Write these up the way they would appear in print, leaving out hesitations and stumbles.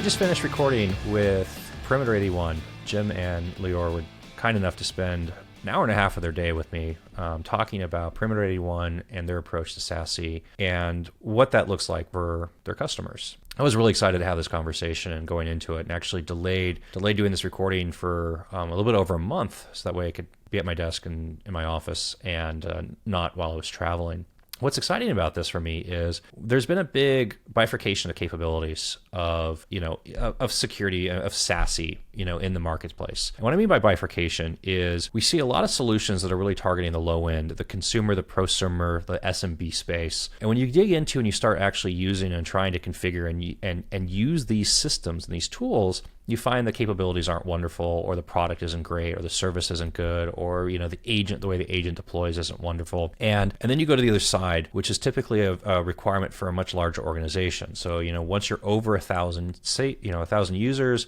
just finished recording with Perimeter 81. Jim and Lior were kind enough to spend an hour and a half of their day with me talking about Perimeter 81 and their approach to SASE and what that looks like for their customers. I was really excited to have this conversation and going into it, and actually delayed doing this recording for a little bit over a month, so that way I could be at my desk and in my office and not while I was traveling. What's exciting about this for me is there's been a big bifurcation of capabilities of security, of SASE, in the marketplace. And what I mean by bifurcation is we see a lot of solutions that are really targeting the low end, the consumer, the prosumer, the SMB space. And when you dig into and you start actually using and trying to configure and use these systems and these tools, you find the capabilities aren't wonderful, or the product isn't great, or the service isn't good, or the way the agent deploys isn't wonderful. And then you go to the other side, which is typically a requirement for a much larger organization. So once you're over 1,000 users,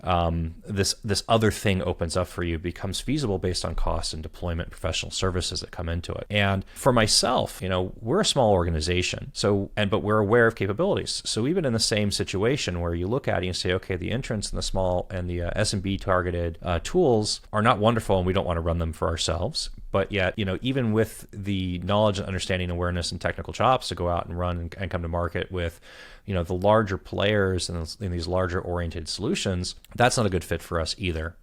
this other thing opens up for you, becomes feasible based on cost and deployment, professional services that come into it. And for myself, we're a small organization, but we're aware of capabilities. So even in the same situation where you look at it and say, okay, the entrance and the small and the SMB targeted tools are not wonderful, and we don't want to run them for ourselves. But yet, even with the knowledge and understanding, awareness, and technical chops to go out and run and come to market with, the larger players and in these larger oriented solutions, that's not a good fit for us either,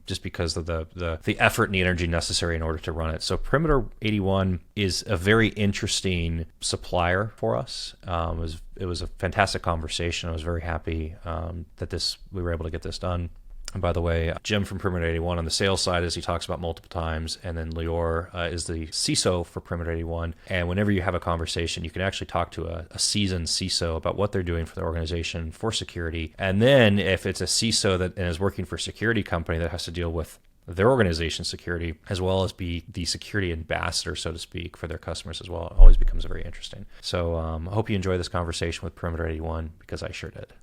just because of the effort and the energy necessary in order to run it. So Perimeter 81 is a very interesting supplier for us. It was a fantastic conversation. I was very happy that we were able to get this done. And by the way, Jim from Perimeter 81 on the sales side, as he talks about multiple times, and then Lior is the CISO for Perimeter 81. And whenever you have a conversation, you can actually talk to a seasoned CISO about what they're doing for the organization for security. And then if it's a CISO that is working for a security company that has to deal with their organization's security, as well as be the security ambassador, so to speak, for their customers as well, it always becomes very interesting. So I hope you enjoy this conversation with Perimeter 81, because I sure did.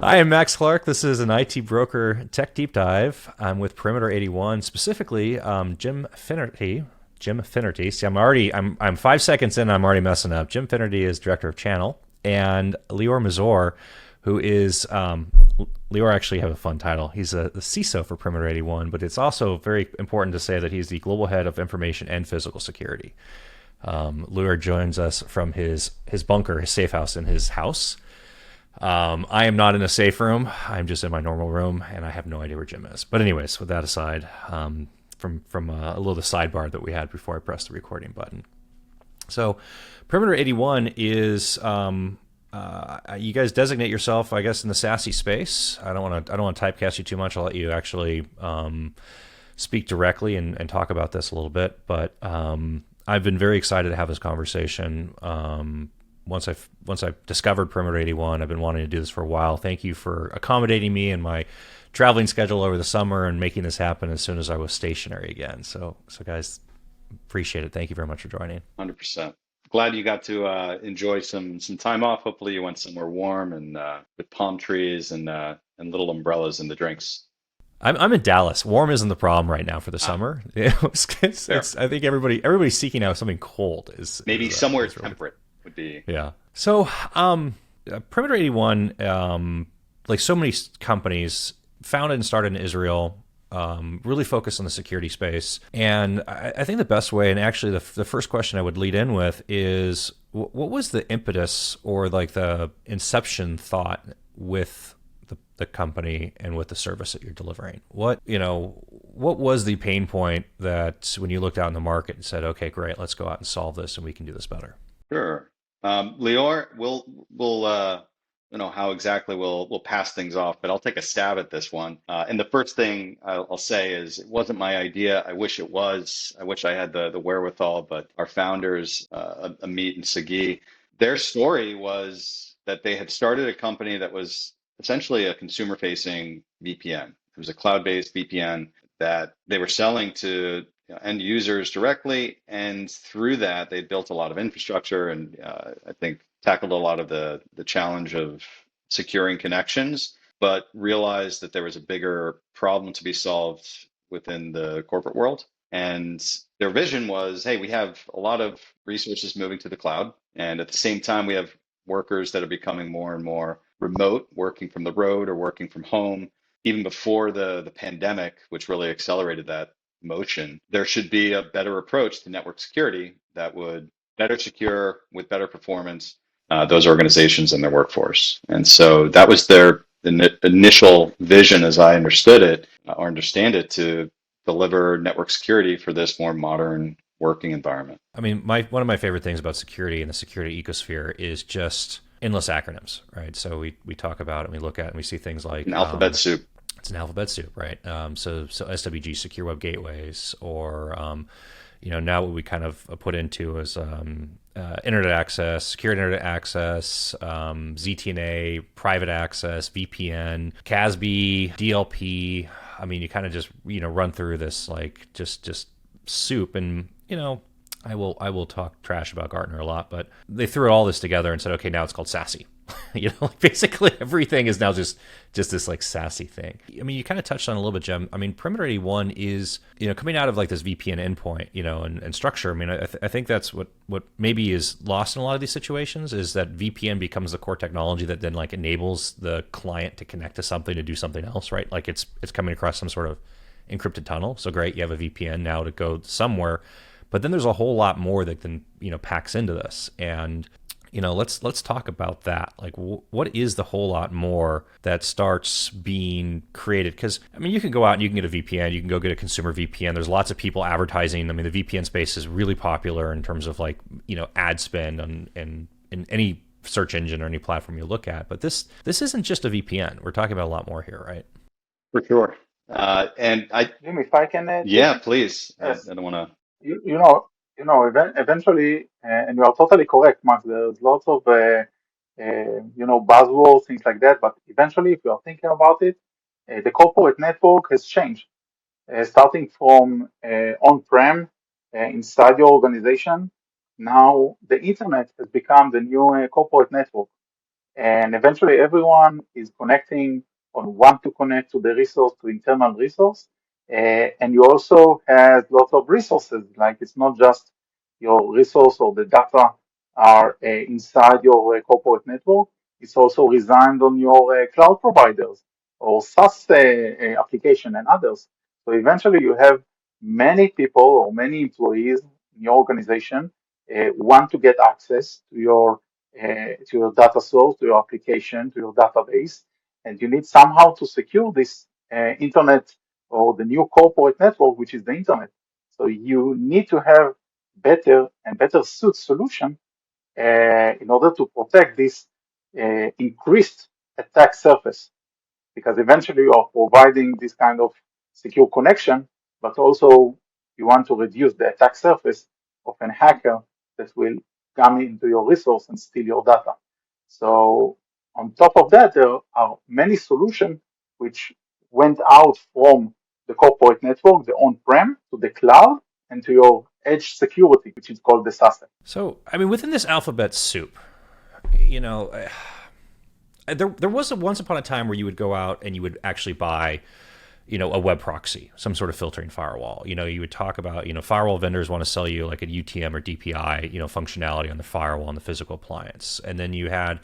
Hi, I'm Max Clark. This is an IT Broker Tech Deep Dive. I'm with Perimeter 81, specifically Jim Finnerty. See, I'm 5 seconds in, I'm already messing up. Jim Finnerty is Director of Channel, and Lior Mazur, who is Lior actually have a fun title. He's the CISO for Perimeter 81, but it's also very important to say that he's the Global Head of Information and Physical Security. Lior joins us from his bunker, his safe house in his house. I am not in a safe room. I'm just in my normal room, and I have no idea where Jim is. But anyways, with that aside, from a little of the sidebar that we had before I pressed the recording button. So Perimeter 81 is, you guys designate yourself, I guess, in the SASE space. I don't want to typecast you too much. I'll let you actually speak directly and talk about this a little bit. But I've been very excited to have this conversation. Once I've discovered Perimeter 81, I've been wanting to do this for a while. Thank you for accommodating me in my traveling schedule over the summer and making this happen as soon as I was stationary again. So guys, appreciate it. Thank you very much for joining. 100%. Glad you got to enjoy some time off. Hopefully you went somewhere warm and with palm trees and little umbrellas and the drinks. I'm in Dallas. Warm isn't the problem right now for the summer. I think everybody's seeking out something cold. Maybe somewhere temperate. Would be. Yeah. So Perimeter 81, like so many companies, founded and started in Israel, really focused on the security space. And I think the best way, and actually the first question I would lead in with is, what was the impetus or like the inception thought with the company and with the service that you're delivering? What was the pain point that when you looked out in the market and said, okay, great, let's go out and solve this and we can do this better? Sure. Lior, we'll how exactly we'll pass things off, but I'll take a stab at this one. And the first thing I'll say is it wasn't my idea. I wish it was. I wish I had the wherewithal, but our founders, Amit and Sagi, their story was that they had started a company that was essentially a consumer-facing VPN. It was a cloud-based VPN that they were selling to end users directly, and through that they built a lot of infrastructure and I think tackled a lot of the challenge of securing connections, but realized that there was a bigger problem to be solved within the corporate world. And their vision was, hey, we have a lot of resources moving to the cloud, and at the same time we have workers that are becoming more and more remote, working from the road or working from home, even before the pandemic, which really accelerated that motion, there should be a better approach to network security that would better secure with better performance those organizations and their workforce. And so that was their initial vision, as I understood it or understand it, to deliver network security for this more modern working environment. I mean, one of my favorite things about security and the security ecosphere is just endless acronyms, right? So we talk about it and we look at it and we see things like an alphabet soup. It's an alphabet soup, right? So SWG, secure web gateways, or now what we kind of put into is internet access, secure internet access, ZTNA, private access, VPN, CASB, DLP. I mean, you kind of just run through this like just soup, and I will talk trash about Gartner a lot, but they threw all this together and said, okay, now it's called SASE. Basically everything is now just this like SASE thing. I mean, you kind of touched on a little bit, Jem. I mean, Perimeter 81 is, coming out of like this VPN endpoint, and structure. I mean, I think that's what maybe is lost in a lot of these situations, is that VPN becomes the core technology that then like enables the client to connect to something to do something else, right? Like it's coming across some sort of encrypted tunnel. So great, you have a VPN now to go somewhere. But then there's a whole lot more that then packs into this, and let's talk about that. Like, what is the whole lot more that starts being created? Because I mean, you can go out and you can get a VPN, you can go get a consumer VPN. There's lots of people advertising. I mean, the VPN space is really popular in terms of like ad spend and in any search engine or any platform you look at. But this isn't just a VPN. We're talking about a lot more here, right? For sure. And Jim, if I can, yeah, please. yes. I don't want to. Eventually, and you are totally correct, Max. There's lots of, buzzwords, things like that. But eventually, if you are thinking about it, the corporate network has changed, starting from on-prem inside your organization. Now, the internet has become the new corporate network. And eventually everyone is connecting on want to connect to the resource, to internal resource. And you also have lots of resources, like it's not just your resource or the data are inside your corporate network. It's also resigned on your cloud providers or SaaS application and others. So eventually you have many people or many employees in your organization want to get access to your data source, to your application, to your database, and you need somehow to secure this internet or the new corporate network, which is the internet. So you need to have better and better suit solution in order to protect this increased attack surface, because eventually you are providing this kind of secure connection, but also you want to reduce the attack surface of an hacker that will come into your resource and steal your data. So on top of that, there are many solutions which went out from the corporate network, the on-prem, to the cloud, and to your edge security, which is called the SASE. So, I mean, within this alphabet soup, there was once upon a time where you would go out and you would actually buy, a web proxy, some sort of filtering firewall. You would talk about, firewall vendors want to sell you like a UTM or DPI, functionality on the firewall and the physical appliance. And then you had,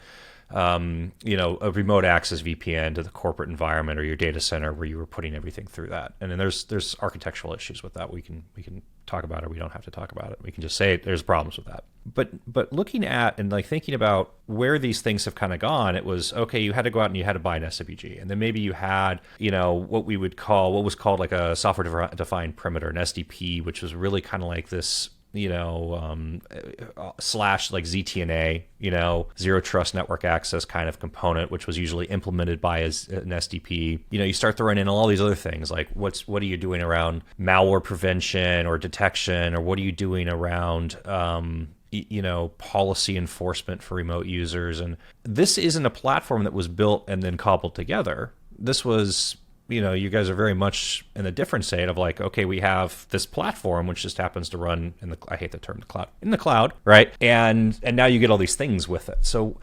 a remote access VPN to the corporate environment or your data center where you were putting everything through that. And then there's architectural issues with that. We can talk about it. We don't have to talk about it. We can just say there's problems with that. But looking at and like thinking about where these things have kind of gone, it was okay. You had to go out and you had to buy an SWG, and then maybe you had what was called like a software defined perimeter, an SDP, which was really kind of like this slash like ZTNA, zero trust network access kind of component, which was usually implemented by an SDP. You start throwing in all these other things like what are you doing around malware prevention or detection, or what are you doing around policy enforcement for remote users. And this isn't a platform that was built and then cobbled together. This was, you guys are very much in a different state of like, okay, we have this platform which just happens to run I hate the term in the cloud, right? And now you get all these things with it. So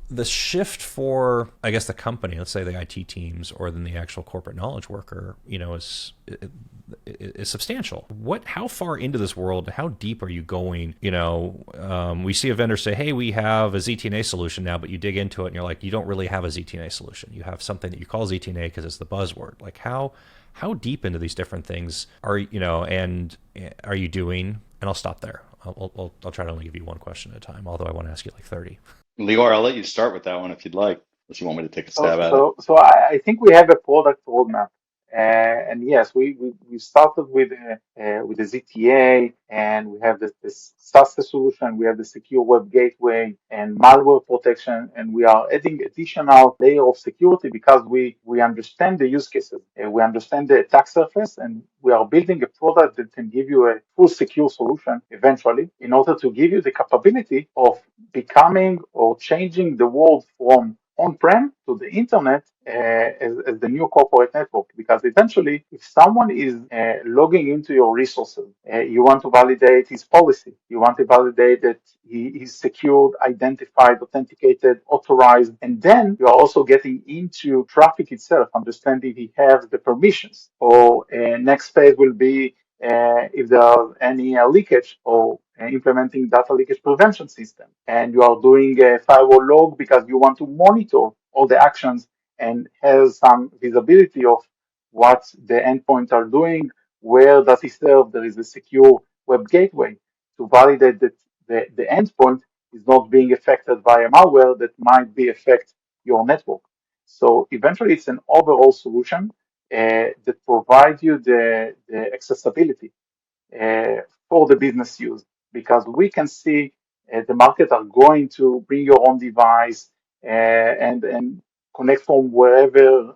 the shift for, I guess, the company, let's say the IT teams or then the actual corporate knowledge worker, is is substantial. How far into this world, how deep are you going? We see a vendor say, hey, we have a ZTNA solution now, but you dig into it and you're like, you don't really have a ZTNA solution. You have something that you call ZTNA because it's the buzzword. Like how deep into these different things are you doing? And I'll stop there. I'll try to only give you one question at a time, although I want to ask you like 30. Lior, I'll let you start with that one if you'd like, unless you want me to take a So, stab at it. so, so I think we have a product roadmap. And yes, we started with the ZTA, and we have this SASE solution. We have the secure web gateway and malware protection, and we are adding additional layer of security because we understand the use cases, we understand the attack surface, and we are building a product that can give you a full secure solution eventually, in order to give you the capability of becoming or changing the world from on-prem to the internet as the new corporate network. Because eventually, if someone is logging into your resources, you want to validate his policy. You want to validate that he is secured, identified, authenticated, authorized, and then you are also getting into traffic itself, understanding he has the permissions. Or next phase will be if there are any leakage, or implementing data leakage prevention system. And you are doing a firewall log because you want to monitor all the actions and have some visibility of what the endpoints are doing, where does it serve. There is a secure web gateway to validate that the endpoint is not being affected by a malware that might be affect your network. So eventually it's an overall solution that provides you the accessibility for the business use, because we can see the market are going to bring your own device and connect from wherever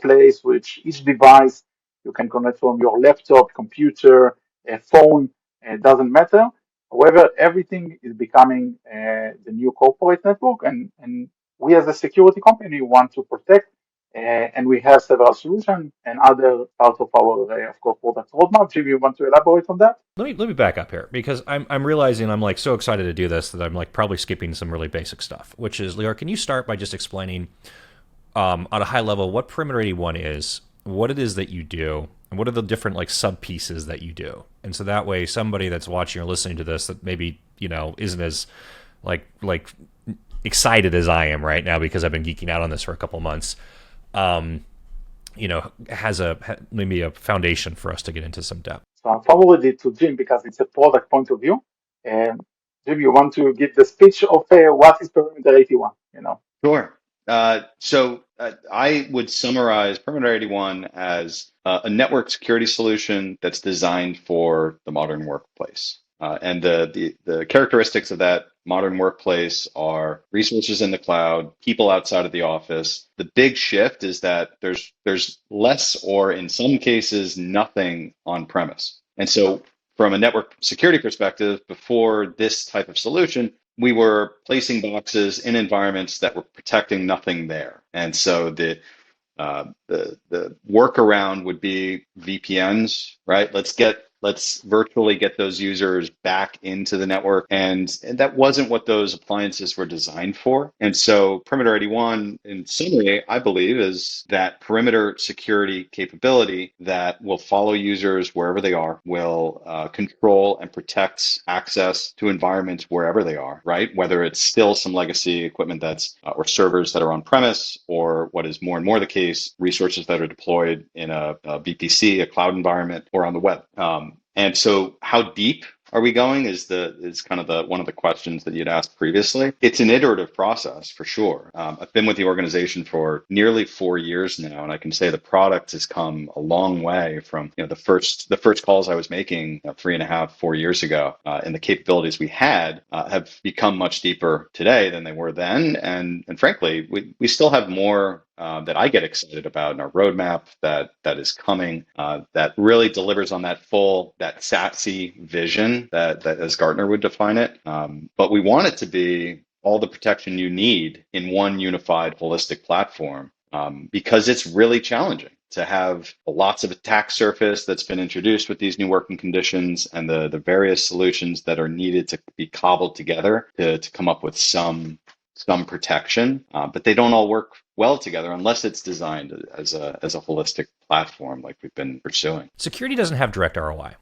place, which each device you can connect from your laptop, computer, phone, it doesn't matter. However, everything is becoming the new corporate network, and we as a security company want to protect, and we have several solutions and other parts of our, of course, product roadmap. Jim, you want to elaborate on that? Let me back up here, because I'm realizing I'm like so excited to do this that I'm like probably skipping some really basic stuff. Which is, Lior, can you start by just explaining on a high level what Perimeter 81 is, what it is that you do, and what are the different like sub pieces that you do? And so that way, somebody that's watching or listening to this that maybe isn't as like excited as I am right now because I've been geeking out on this for a couple months, has maybe a foundation for us to get into some depth. So I'll forward it to Jim because it's a product point of view. And Jim, you want to give the speech of what is Perimeter 81? Sure. I would summarize Perimeter 81 as a network security solution that's designed for the modern workplace. And the characteristics of that modern workplace are resources in the cloud, people outside of the office. The big shift is that there's less, or in some cases, nothing on premise. And so from a network security perspective, before this type of solution, we were placing boxes in environments that were protecting nothing there. And so the workaround would be VPNs, right? Let's virtually get those users back into the network. And that wasn't what those appliances were designed for. And so Perimeter 81, in summary, I believe, is that perimeter security capability that will follow users wherever they are, will control and protect access to environments wherever they are, right? Whether it's still some legacy equipment that's or servers that are on premise, or what is more and more the case, resources that are deployed in a VPC, a cloud environment, or on the web. And so how deep are we going is kind of one of the questions that you'd asked previously. It's an iterative process for sure. I've been with the organization for nearly 4 years now, and I can say the product has come a long way from the first calls I was making 3.5, 4 years ago, and the capabilities we had have become much deeper today than they were then. And frankly, we still have more that I get excited about in our roadmap that is coming, that really delivers on that SASE vision that as Gartner would define it. But we want it to be all the protection you need in one unified holistic platform, because it's really challenging to have lots of attack surface that's been introduced with these new working conditions, and the various solutions that are needed to be cobbled together to come up with some protection, but they don't all work well together unless it's designed as a holistic platform like we've been pursuing. Security doesn't have direct ROI.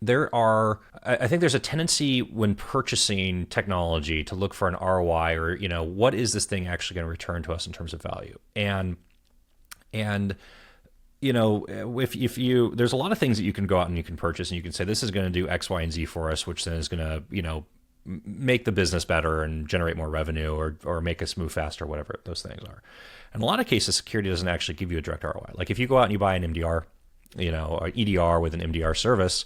I think there's a tendency when purchasing technology to look for an ROI, or, what is this thing actually going to return to us in terms of value? And if you, there's a lot of things that you can go out and you can purchase and you can say, this is going to do X, Y, and Z for us, which then is going to, make the business better and generate more revenue, or make us move faster, whatever those things are. In a lot of cases, security doesn't actually give you a direct ROI. Like if you go out and you buy an MDR, or EDR with an MDR service,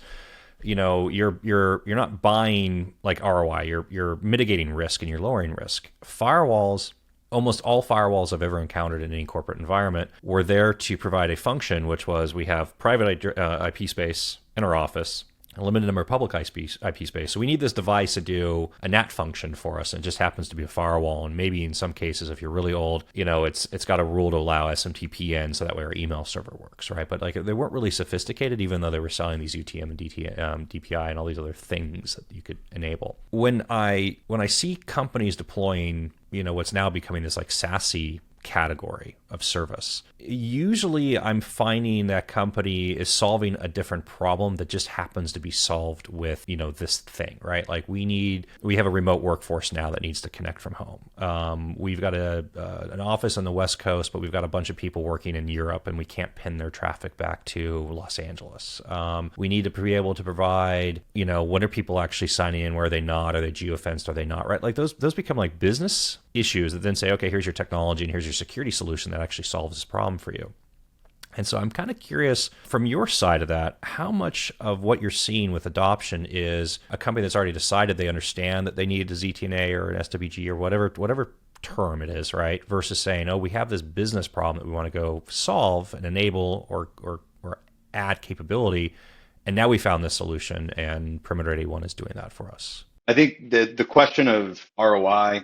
you're not buying like ROI. You're mitigating risk and you're lowering risk. Firewalls, almost all firewalls I've ever encountered in any corporate environment, were there to provide a function, which was, we have private IP space in our office, a limited number of public IP space. So we need this device to do a NAT function for us. And it just happens to be a firewall. And maybe in some cases, if you're really old, it's got a rule to allow SMTP in, so that way our email server works, right? But like, they weren't really sophisticated, even though they were selling these UTM and DPI and all these other things that you could enable. When I see companies deploying, what's now becoming this like SASE category of service, usually I'm finding that company is solving a different problem that just happens to be solved with, this thing, right? Like we have a remote workforce now that needs to connect from home. We've got an office on the West Coast, but we've got a bunch of people working in Europe and we can't pin their traffic back to Los Angeles. We need to be able to provide, when are people actually signing in? Where are they not? Are they geofenced? Are they not, right? Like those become like business issues that then say, okay, here's your technology and here's your security solution that actually solves this problem for you. And so I'm kind of curious from your side of that, how much of what you're seeing with adoption is a company that's already decided they understand that they need a ZTNA or an SWG or whatever term it is, right? Versus saying, oh, we have this business problem that we want to go solve and enable or add capability. And now we found this solution, and Perimeter 81 is doing that for us. I think the question of ROI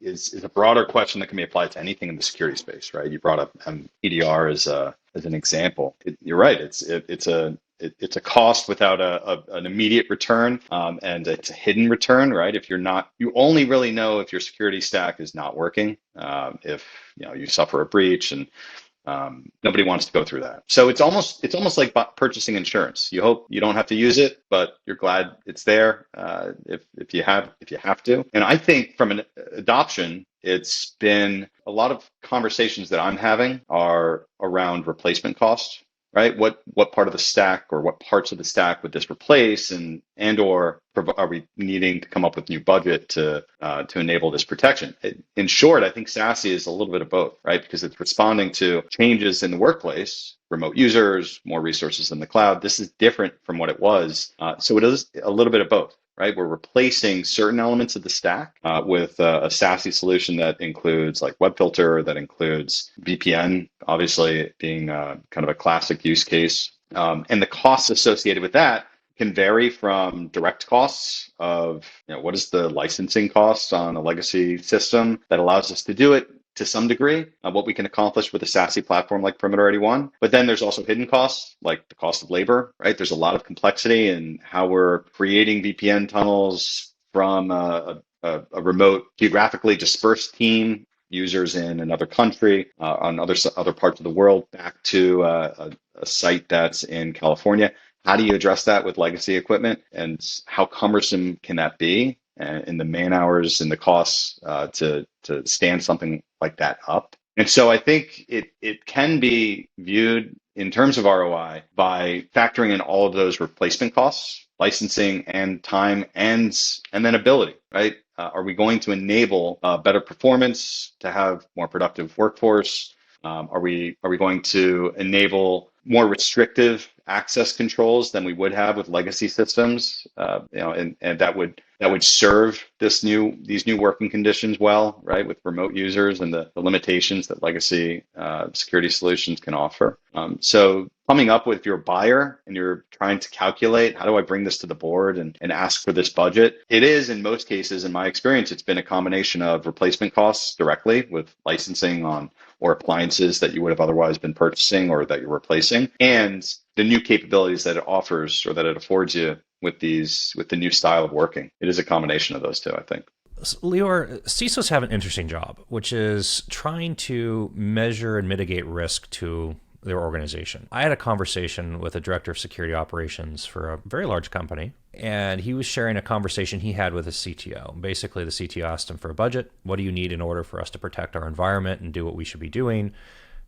is a broader question that can be applied to anything in the security space, right? You brought up EDR as an example. You're right. It's a cost without an immediate return, and it's a hidden return, right? If you only really know if your security stack is not working, if you suffer a breach, and nobody wants to go through that. So it's almost like purchasing insurance. You hope you don't have to use it, but you're glad it's there if you have to. And I think from an adoption, it's been a lot of conversations that I'm having are around replacement costs. Right? What part of the stack or what parts of the stack would this replace, and or are we needing to come up with new budget to enable this protection? In short, I think SASE is a little bit of both, right? Because it's responding to changes in the workplace, remote users, more resources in the cloud. This is different from what it was, so it is a little bit of both. Right, we're replacing certain elements of the stack with a SASE solution that includes like web filter, that includes VPN, obviously being kind of a classic use case. And the costs associated with that can vary from direct costs of what is the licensing costs on a legacy system that allows us to do it to some degree, what we can accomplish with a SASE platform like Perimeter 81. But then there's also hidden costs, like the cost of labor, right? There's a lot of complexity in how we're creating VPN tunnels from a remote, geographically dispersed team, users in another country, on other parts of the world, back to a site that's in California. How do you address that with legacy equipment? And how cumbersome can that be? In the man hours and the costs to stand something like that up. And so I think it can be viewed in terms of ROI by factoring in all of those replacement costs, licensing and time and then ability, right? Are we going to enable better performance to have more productive workforce? Are we going to enable more restrictive access controls than we would have with legacy systems? And that would serve these new working conditions well, right? With remote users and the limitations that legacy security solutions can offer. So coming up with your buyer and you're trying to calculate, how do I bring this to the board and ask for this budget? It is, in most cases, in my experience, it's been a combination of replacement costs directly with licensing on or appliances that you would have otherwise been purchasing or that you're replacing, and the new capabilities that it offers or that it affords you with the new style of working. It is a combination of those two, I think. Lior, CISOs have an interesting job, which is trying to measure and mitigate risk to their organization. I had a conversation with a director of security operations for a very large company, and he was sharing a conversation he had with his CTO. Basically, the CTO asked him for a budget. What do you need in order for us to protect our environment and do what we should be doing?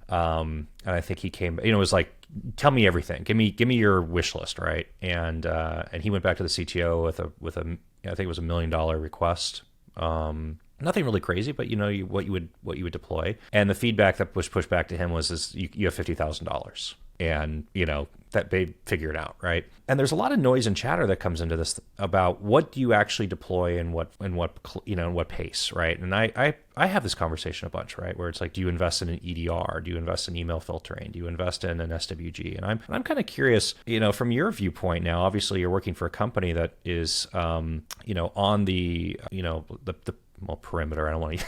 And I think he came, it was like, tell me everything. Give me your wish list, right? And he went back to the CTO with a I think it was $1 million request. Nothing really crazy, but what you would deploy. And the feedback that was pushed back to him was you have $50,000, and that they figure it out, right? And there's a lot of noise and chatter that comes into this about what do you actually deploy and what pace, right? And I have this conversation a bunch, right, where it's like, do you invest in an EDR? Do you invest in email filtering? Do you invest in an SWG? And I'm kind of curious, from your viewpoint now. Obviously, you're working for a company that is, on the perimeter. I don't want to.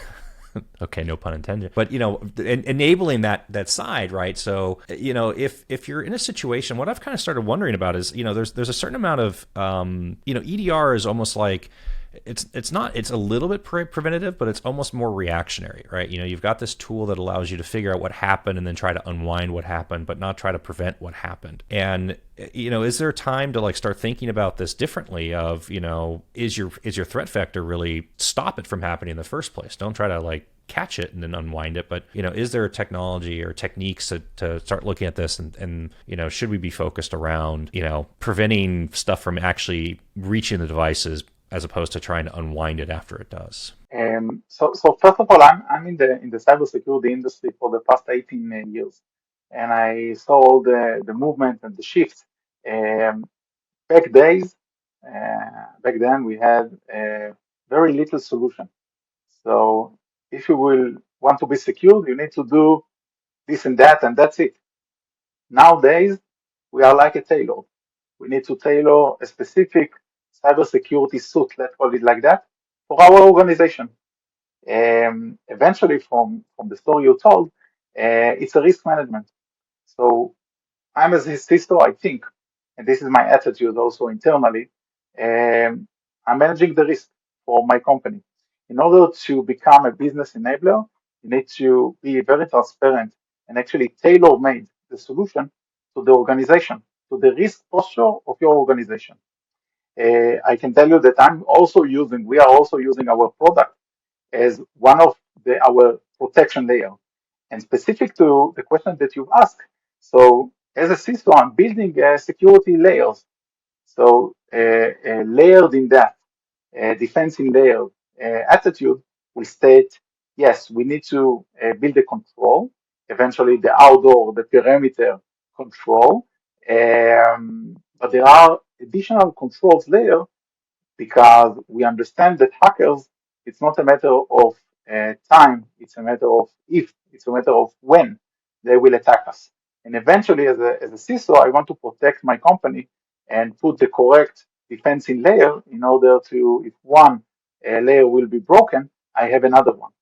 Okay, no pun intended. But enabling that side, right? So if you're in a situation, what I've kind of started wondering about is there's a certain amount of EDR is almost like it's a little bit preventative, but it's almost more reactionary, right? You've got this tool that allows you to figure out what happened and then try to unwind what happened, but not try to prevent what happened. And is there time to start thinking about this differently? Of is your threat vector really stop it from happening in the first place? Don't try to catch it and then unwind it. But is there technology or techniques to start looking at this and should we be focused around preventing stuff from actually reaching the devices, as opposed to trying to unwind it after it does? So first of all, I'm in the cybersecurity industry for the past 18 years, and I saw all the movement and the shift. Um, back days, back then we had very little solution. So if you will want to be secure, you need to do this and that's it. Nowadays, we are like a tailor. We need to tailor a specific cybersecurity suit, let's call it like that, for our organization. Eventually, from the story you told, it's a risk management. So I'm as a CISO, I think, and this is my attitude also internally, I'm managing the risk for my company. In order to become a business enabler, you need to be very transparent and actually tailor-made the solution to the organization, to the risk posture of your organization. I can tell you that we are also using our product as one of our protection layer. And specific to the question that you've asked, so as a CISO, I'm building security layers. So layered in that defense in layer attitude will state, yes, we need to build a control, eventually the outdoor, the perimeter control. But there are additional controls layer because we understand that hackers, it's not a matter of time, it's a matter of if, it's a matter of when they will attack us. And eventually, as a CISO, I want to protect my company and put the correct defense in layer in order to, if one layer will be broken, I have another one.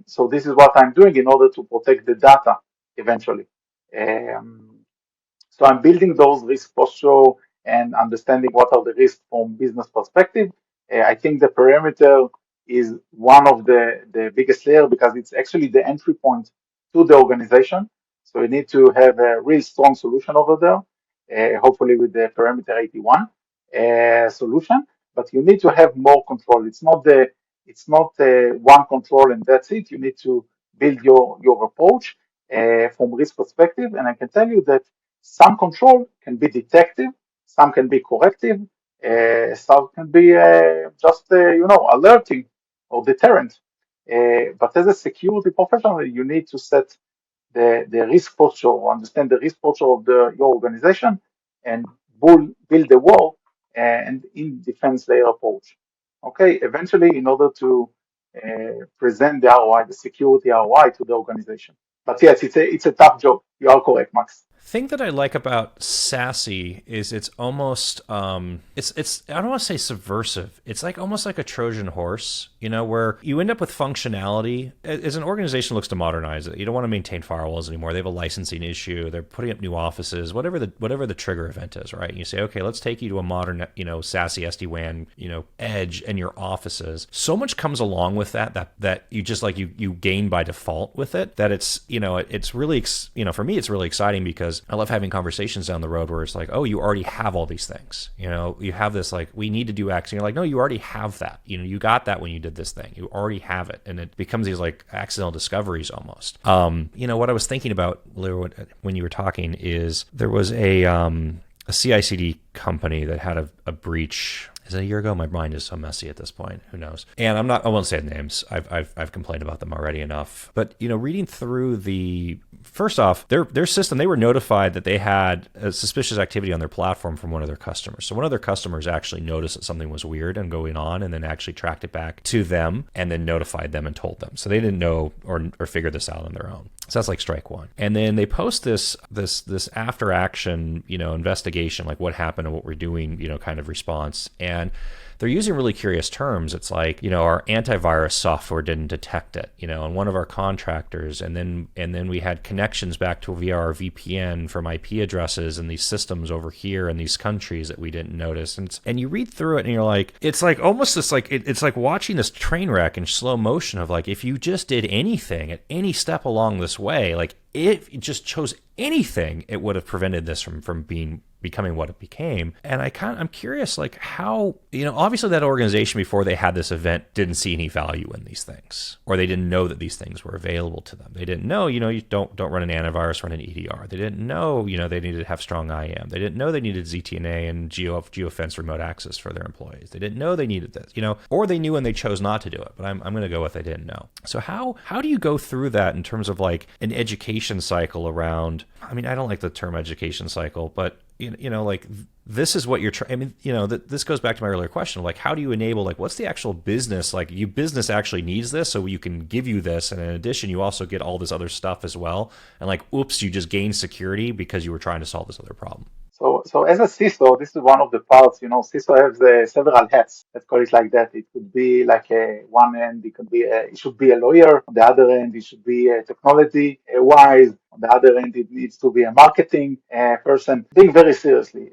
So this is what I'm doing in order to protect the data eventually. So I'm building those risk posture and understanding what are the risks from business perspective. I think the perimeter is one of the biggest layer because it's actually the entry point to the organization. So you need to have a real strong solution over there, hopefully with the perimeter 81 solution. But you need to have more control. It's not one control and that's it. You need to build your approach from risk perspective. And I can tell you that some control can be detective, some can be corrective, some can be just alerting or deterrent. But as a security professional, you need to set the risk posture, or understand the risk posture of your organization, and build the wall and in defense layer approach. Okay, eventually, in order to present the ROI, the security ROI to the organization. But yes, it's a tough job. You are correct, Max. thing that I like about SASE is it's almost it's I don't want to say subversive. It's like almost like a Trojan horse, where you end up with functionality. As an organization looks to modernize it, you don't want to maintain firewalls anymore. They have a licensing issue. They're putting up new offices, whatever the trigger event is, right? And you say, okay, let's take you to a modern, SASE SD-WAN, edge in your offices. So much comes along with that you just like you gain by default with it, that it's it's really for me it's really exciting, because I love having conversations down the road where it's like, oh, you already have all these things. You have this, like, we need to do X, and you're like, no, you already have that. You got that when you did this thing. You already have it, and it becomes these like accidental discoveries almost. What I was thinking about, Lior, when you were talking, is there was a CI/CD company that had a breach. Is it a year ago? My mind is so messy at this point. Who knows? And I won't say the names. I've complained about them already enough. But reading through first off, their system, they were notified that they had a suspicious activity on their platform from one of their customers. So one of their customers actually noticed that something was weird and going on, and then actually tracked it back to them, and then notified them and told them. So they didn't know or figure this out on their own. So that's like strike one. And then they post this after action, investigation, like what happened and what we're doing, kind of response. And they're using really curious terms. It's like, our antivirus software didn't detect it, on one of our contractors. And then we had connections back to via our VPN from IP addresses and these systems over here in these countries that we didn't notice. And you read through it and you're like, it's like almost this, like, it's like watching this train wreck in slow motion of like, if you just did anything at any step along this way, like if it just chose anything, it would have prevented this from becoming what it became. And I'm curious, like, how, obviously that organization before they had this event didn't see any value in these things, or they didn't know that these things were available to them. They didn't know, you don't run an antivirus, run an EDR. They didn't know, they needed to have strong IAM. They didn't know they needed ZTNA and geofence remote access for their employees. They didn't know they needed this, or they knew and they chose not to do it. But I'm going to go with they didn't know. So how do you go through that in terms of like an education cycle around, I don't like the term education cycle, but like this is what you're trying. This goes back to my earlier question. Like, how do you enable, like, what's the actual business? Like, business actually needs this, so you can give you this. And in addition, you also get all this other stuff as well. And like, oops, you just gained security because you were trying to solve this other problem. So as a CISO, this is one of the parts, CISO has several hats. Let's call it like that. It could be like one end, it should be a lawyer. On the other end, it should be a technology wise. On the other end, it needs to be a marketing person. Think very seriously.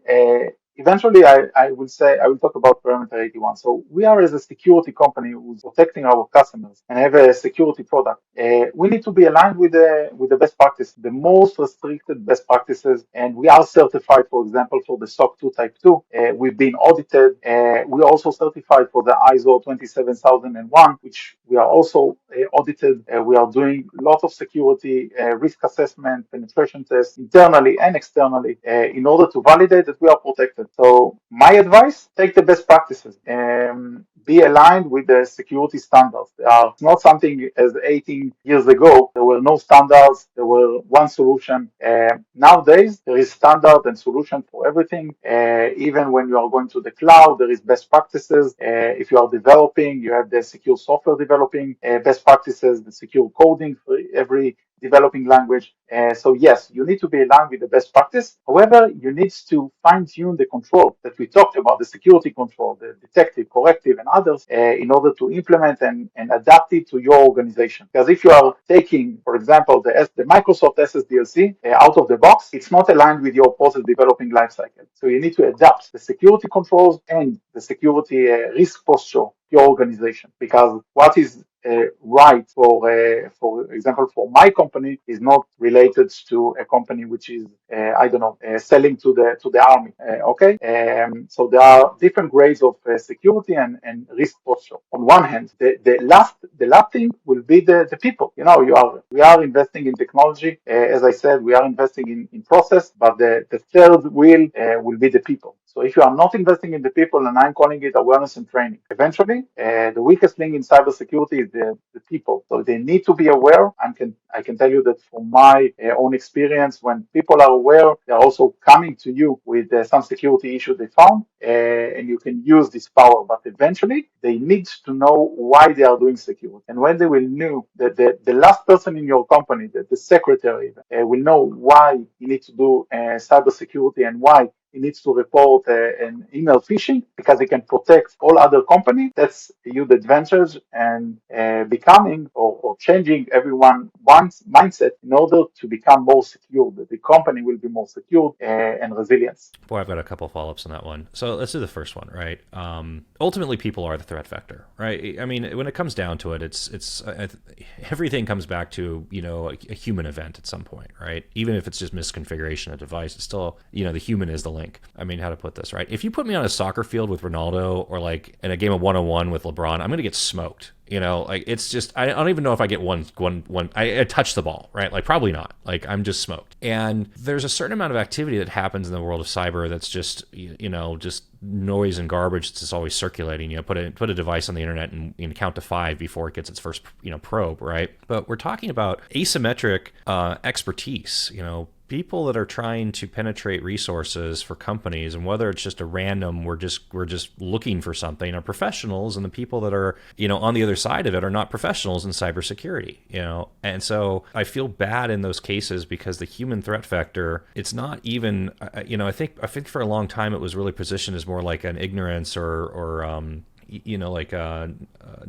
Eventually, I will talk about Perimeter 81. So we are, as a security company who's protecting our customers and have a security product. We need to be aligned with the best practice, the most restricted best practices, and we are certified, for example, for the SOC 2 Type 2. We've been audited. We're also certified for the ISO 27001, which we are also audited. We are doing a lot of security risk assessment, penetration tests, internally and externally, in order to validate that we are protected. So my advice, take the best practices. Be aligned with the security standards. They are not something as 18 years ago. There were no standards. There were one solution. Nowadays, there is standard and solution for everything. Even when you are going to the cloud, there is best practices. If you are developing, you have the secure software developing best practices, the secure coding for every developing language. So yes, you need to be aligned with the best practice. However, you need to fine tune the control that we talked about, the security control, the detective, corrective, and others, in order to implement and adapt it to your organization. Because if you are taking, for example, the Microsoft SSDLC out of the box, it's not aligned with your process developing lifecycle. So you need to adapt the security controls and the security risk posture your organization, because what is right for example for my company is not related to a company which is selling to the army. Okay, so there are different grades of security and risk posture. On one hand, the last thing will be the people. We are investing in technology. As I said, we are investing in process, but the third wheel will be the people. So if you are not investing in the people, and I'm calling it awareness and training, eventually the weakest link in cybersecurity is the people. So they need to be aware. I can tell you that from my own experience, when people are aware, they're also coming to you with some security issue they found, and you can use this power. But eventually, they need to know why they are doing security. And when they will know that the last person in your company, the secretary, will know why you need to do cybersecurity and why he needs to report an email phishing because he can protect all other company. That's a huge advantage, and becoming or changing everyone's mindset in order to become more secure, that the company will be more secure and resilient. Boy, I've got a couple follow-ups on that one. So let's do the first one, right? Ultimately, people are the threat vector, right? I mean, when it comes down to it, it's everything comes back to, you know, a human event at some point, right? Even if it's just misconfiguration of device, it's still, you know, the human is the link. I mean, how to put this, right? If you put me on a soccer field with Ronaldo or like in a game of one-on-one with LeBron, I'm going to get smoked. You know, like it's just, I don't even know if I get one. I touch the ball, right? Like probably not. Like I'm just smoked. And there's a certain amount of activity that happens in the world of cyber that's just, you know, just noise and garbage that's just always circulating. You know, put a device on the internet and count to 5 before it gets its first, you know, probe, right? But we're talking about asymmetric expertise. You know, people that are trying to penetrate resources for companies, and whether it's just a random, we're just looking for something, are professionals, and the people that are, you know, on the other side of it are not professionals in cybersecurity, you know. And so I feel bad in those cases because the human threat vector, it's not even, you know, I think for a long time it was really positioned as more like an ignorance or you know, like a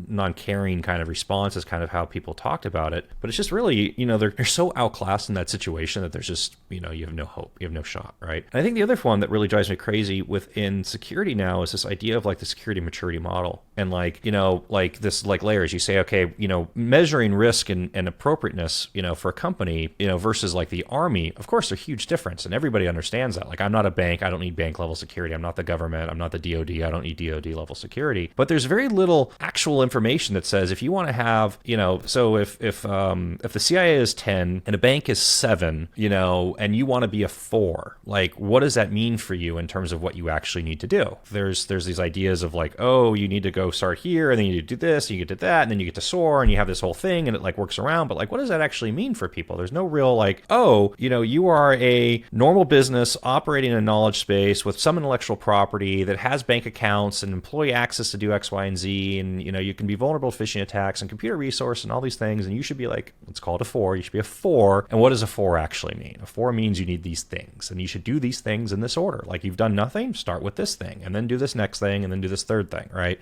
non-caring kind of response is kind of how people talked about it. But it's just really, you know, they're so outclassed in that situation that there's just, you know, you have no hope, you have no shot, right? And I think the other one that really drives me crazy within security now is this idea of like the security maturity model. And like, you know, like this, like layers, you say, okay, you know, measuring risk and appropriateness, you know, for a company, you know, versus like the army, of course, there's a huge difference. And everybody understands that. Like, I'm not a bank. I don't need bank level security. I'm not the government. I'm not the DOD. I don't need DOD level security. But there's very little actual information that says if you want to have, you know, so if the CIA is 10 and a bank is 7, you know, and you want to be a 4, like what does that mean for you in terms of what you actually need to do? There's these ideas of like, oh, you need to go start here, and then you do this, and you get to that, and then you get to SOAR, and you have this whole thing, and it like works around. But like, what does that actually mean for people? There's no real like, oh, you know, you are a normal business operating in a knowledge space with some intellectual property that has bank accounts and employee access to do X, Y, and Z, and you know, you can be vulnerable to phishing attacks and computer resource and all these things, and you should be like, let's call it a 4. You should be a 4. And what does a 4 actually mean? A 4 means you need these things, and you should do these things in this order. Like, you've done nothing, start with this thing, and then do this next thing, and then do this third thing, right?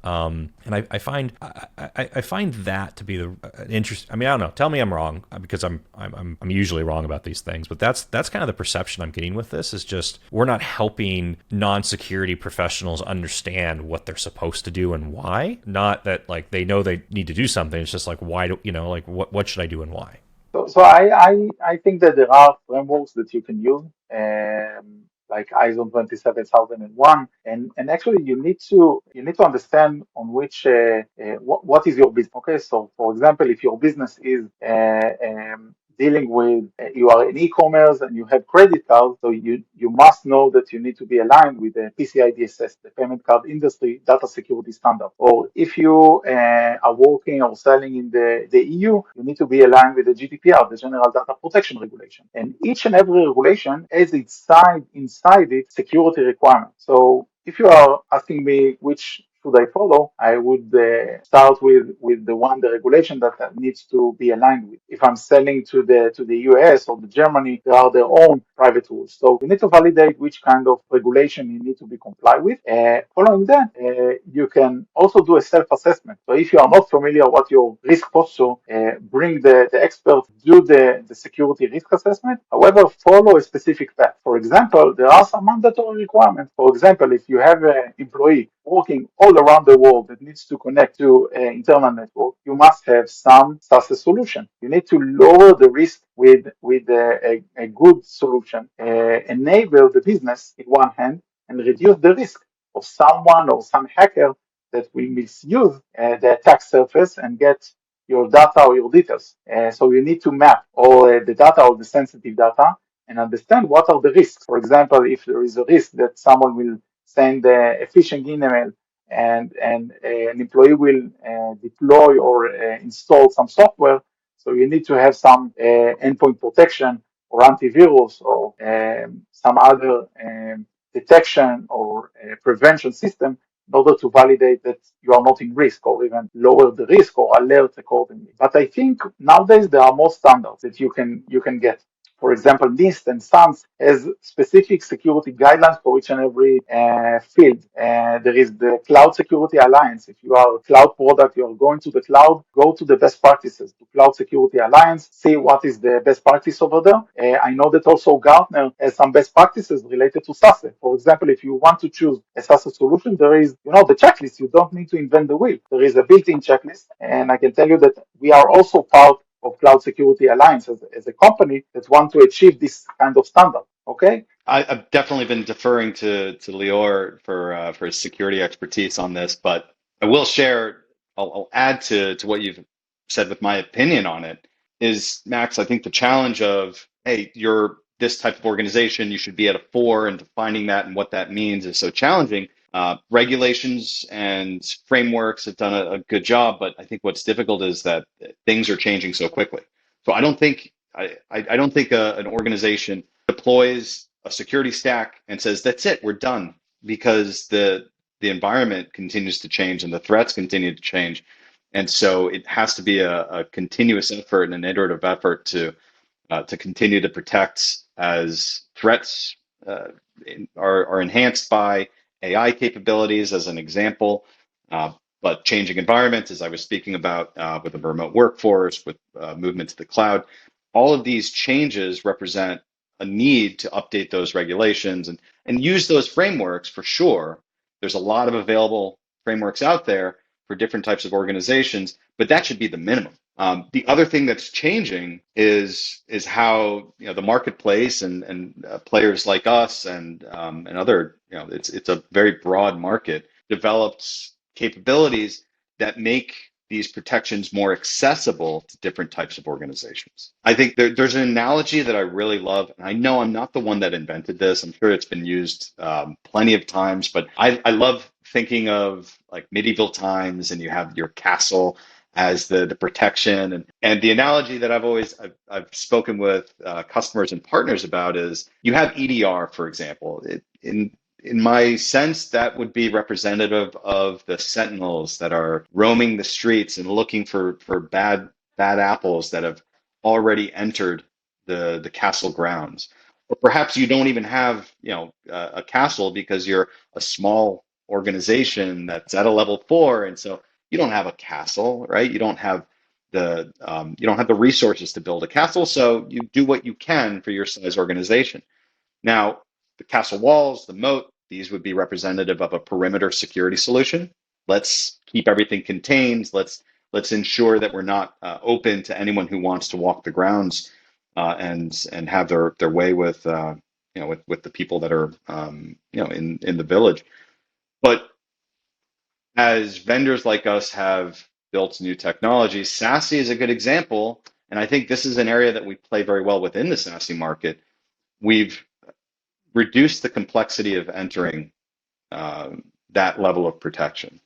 And I find that to be the interest. I mean, I don't know. Tell me I'm wrong, because I'm usually wrong about these things. But that's kind of the perception I'm getting with this. Is just we're not helping non-security professionals understand what they're supposed to do and why. Not that like they know they need to do something. It's just like, why do you know, like what should I do and why? So I think that there are frameworks that you can use, like ISO 27001, and actually you need to understand on which what is your business. Okay, so for example, if your business is dealing with you are in e-commerce and you have credit cards, so you must know that you need to be aligned with the PCI DSS, the payment card industry data security standard. Or if you are working or selling in the EU, you need to be aligned with the GDPR, the General Data Protection Regulation. And each and every regulation has inside it security requirements. So if you are asking me which should I follow, I would start with the regulation that needs to be aligned with. If I'm selling to the US or the Germany, there are their own private rules. So you need to validate which kind of regulation you need to be complied with. Following that, you can also do a self-assessment. So if you are not familiar what your risk posture, bring the expert do the security risk assessment. However, follow a specific path. For example, there are some mandatory requirements. For example, if you have an employee working all around the world that needs to connect to an internal network, you must have some SaaS solution. You need to lower the risk with a good solution, enable the business in one hand, and reduce the risk of someone or some hacker that will misuse the attack surface and get your data or your details. So you need to map all the data or the sensitive data and understand what are the risks. For example, if there is a risk that someone will send a phishing email and an employee will deploy or install some software, so you need to have some endpoint protection or antivirus or some other detection or prevention system in order to validate that you are not in risk or even lower the risk or alert accordingly. But I think nowadays there are more standards that you can get. For example, NIST and SANS has specific security guidelines for each and every field. There is the Cloud Security Alliance. If you are a cloud product, you are going to the cloud, go to the best practices to Cloud Security Alliance, see what is the best practice over there. I know that also Gartner has some best practices related to SASE. For example, if you want to choose a SASE solution, there is, the checklist. You don't need to invent the wheel. There is a built-in checklist, and I can tell you that we are also part of Cloud Security Alliance as a company that want to achieve this kind of standard. Okay. I've definitely been deferring to Lior for his security expertise on this, but I will share. I'll add to what you've said with my opinion on it. Is Max? I think the challenge of, hey, you're this type of organization, you should be at a 4, and defining that and what that means is so challenging. Regulations and frameworks have done a good job, but I think what's difficult is that things are changing so quickly. So I don't think an organization deploys a security stack and says that's it, we're done, because the environment continues to change and the threats continue to change, and so it has to be a continuous effort and an iterative effort to continue to protect as threats are enhanced by AI capabilities, as an example. But changing environments, as I was speaking about with the remote workforce, with movement to the cloud, all of these changes represent a need to update those regulations and use those frameworks for sure. There's a lot of available frameworks out there for different types of organizations, but that should be the minimum. The other thing that's changing is how the marketplace and players like us and other, it's a very broad market, develops capabilities that make these protections more accessible to different types of organizations. I think there's an analogy that I really love, and I know I'm not the one that invented this. I'm sure it's been used plenty of times, but I love thinking of like medieval times, and you have your castle as the protection, and the analogy that I've spoken with customers and partners about is you have EDR, for example. In my sense, that would be representative of the sentinels that are roaming the streets and looking for bad apples that have already entered the castle grounds. Or perhaps you don't even have a castle because you're a small organization that's at a level 4, and so you don't have a castle, right? You don't have the resources to build a castle, so you do what you can for your size organization. Now, the castle walls, the moat, these would be representative of a perimeter security solution. Let's keep everything contained. Let's ensure that we're not open to anyone who wants to walk the grounds and have their way with with the people that are in the village. But as vendors like us have built new technologies, SASE is a good example, and I think this is an area that we play very well within the SASE market. We've reduced the complexity of entering that level of protection.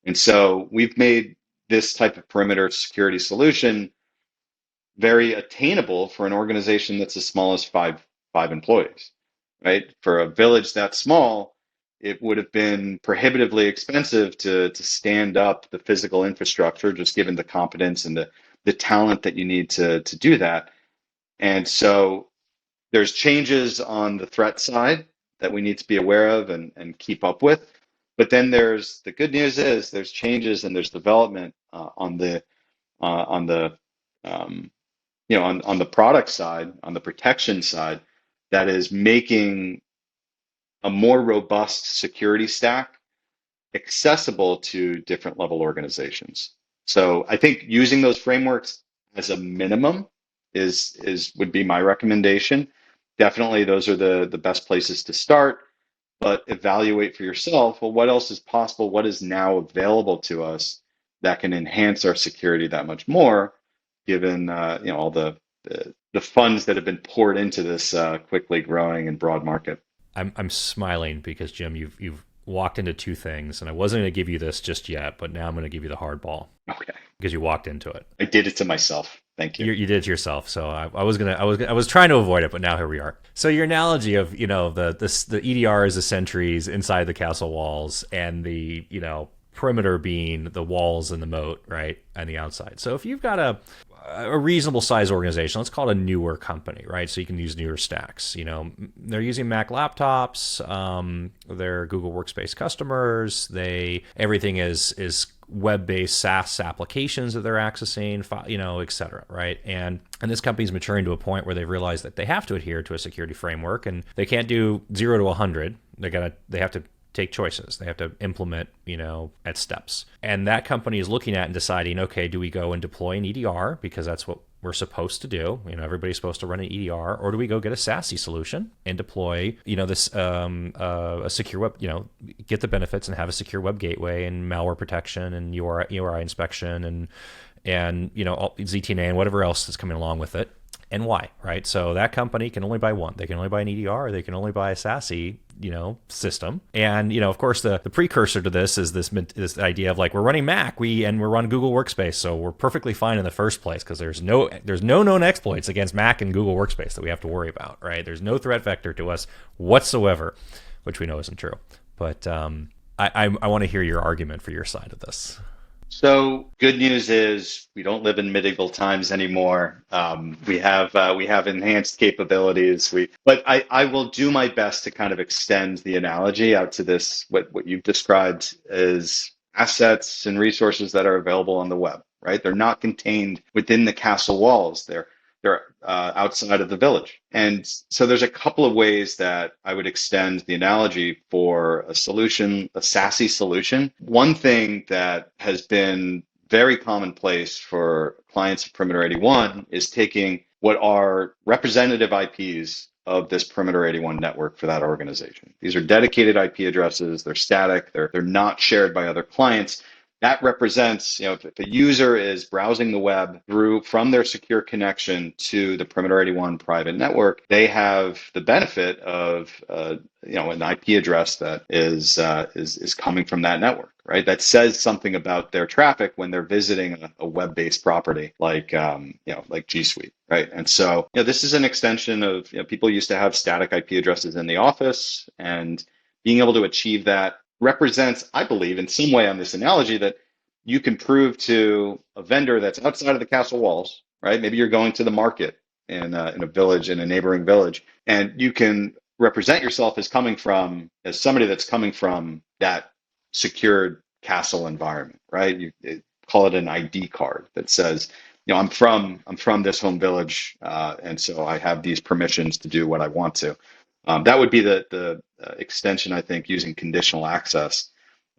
And so we've made this type of perimeter security solution very attainable for an organization that's as small as five employees, right? For a village that small, it would have been prohibitively expensive to stand up the physical infrastructure, just given the competence and the talent that you need to do that. And so there's changes on the threat side that we need to be aware of and keep up with. But then there's the good news is there's changes and there's development on the product side, on the protection side, that is making a more robust security stack accessible to different level organizations. So I think using those frameworks as a minimum would be my recommendation. Definitely those are the best places to start, but evaluate for yourself, well, what else is possible? What is now available to us that can enhance our security that much more, given all the the funds that have been poured into this quickly growing and broad market. I'm smiling because Jim, you've walked into two things, and I wasn't going to give you this just yet, but now I'm going to give you the hard ball Okay, because you walked into it. I did it to myself. Thank you. You did it to yourself. So I was trying to avoid it, but now here we are. So your analogy of the EDR is the sentries inside the castle walls, and the perimeter being the walls and the moat, right, and the outside. So if you've got a reasonable size organization, let's call it a newer company, right? So you can use newer stacks. They're using Mac laptops. They're Google Workspace customers. Everything is web-based SaaS applications that they're accessing, et cetera, right? And this company's maturing to a point where they've realized that they have to adhere to a security framework, and they can't do 0 to 100. They have to take choices. They have to implement, at steps. And that company is looking at and deciding, okay, do we go and deploy an EDR because that's what we're supposed to do? Everybody's supposed to run an EDR, or do we go get a SASE solution and deploy, this a secure web, get the benefits and have a secure web gateway and malware protection and URI inspection and all ZTNA and whatever else that's coming along with it. And why, right? So that company can only buy one. They can only buy an EDR, or they can only buy a SASE, system. And, of course, the precursor to this is this idea of like, we're running Mac, and we're running Google Workspace, so we're perfectly fine in the first place because there's no known exploits against Mac and Google Workspace that we have to worry about, right? There's no threat vector to us whatsoever, which we know isn't true. But I want to hear your argument for your side of this. So good news is we don't live in medieval times anymore. We have enhanced capabilities. But I will do my best to kind of extend the analogy out to this, what you've described as assets and resources that are available on the web, right? They're not contained within the castle walls. They're outside of the village. And so there's a couple of ways that I would extend the analogy for a solution, a SASE solution. One thing that has been very commonplace for clients of Perimeter 81 is taking what are representative IPs of this Perimeter 81 network for that organization. These are dedicated IP addresses. They're static. They're not shared by other clients. That represents, if the user is browsing the web from their secure connection to the Perimeter 81 private network, they have the benefit of, an IP address that is coming from that network, right? That says something about their traffic when they're visiting a web-based property like G Suite, right? And so, this is an extension of, people used to have static IP addresses in the office, and being able to achieve that represents, I believe, in some way on this analogy that you can prove to a vendor that's outside of the castle walls, right? Maybe you're going to the market in a village, in a neighboring village, and you can represent yourself as somebody that's coming from that secured castle environment, right? You call it an ID card that says, I'm from this home village, and so I have these permissions to do what I want to. That would be the extension, I think, using conditional access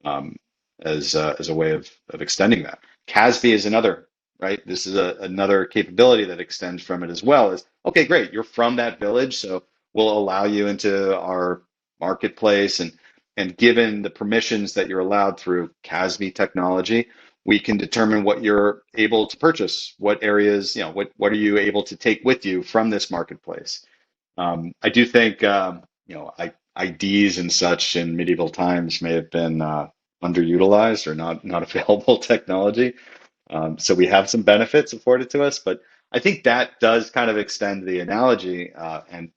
as a way of extending that. CASB is another, right? This is another capability that extends from it as well. Is okay, great. You're from that village, so we'll allow you into our marketplace, and given the permissions that you're allowed through CASB technology, we can determine what you're able to purchase, what areas, what are you able to take with you from this marketplace. I do think, IDs and such in medieval times may have been underutilized or not available technology. So we have some benefits afforded to us, but I think that does kind of extend the analogy and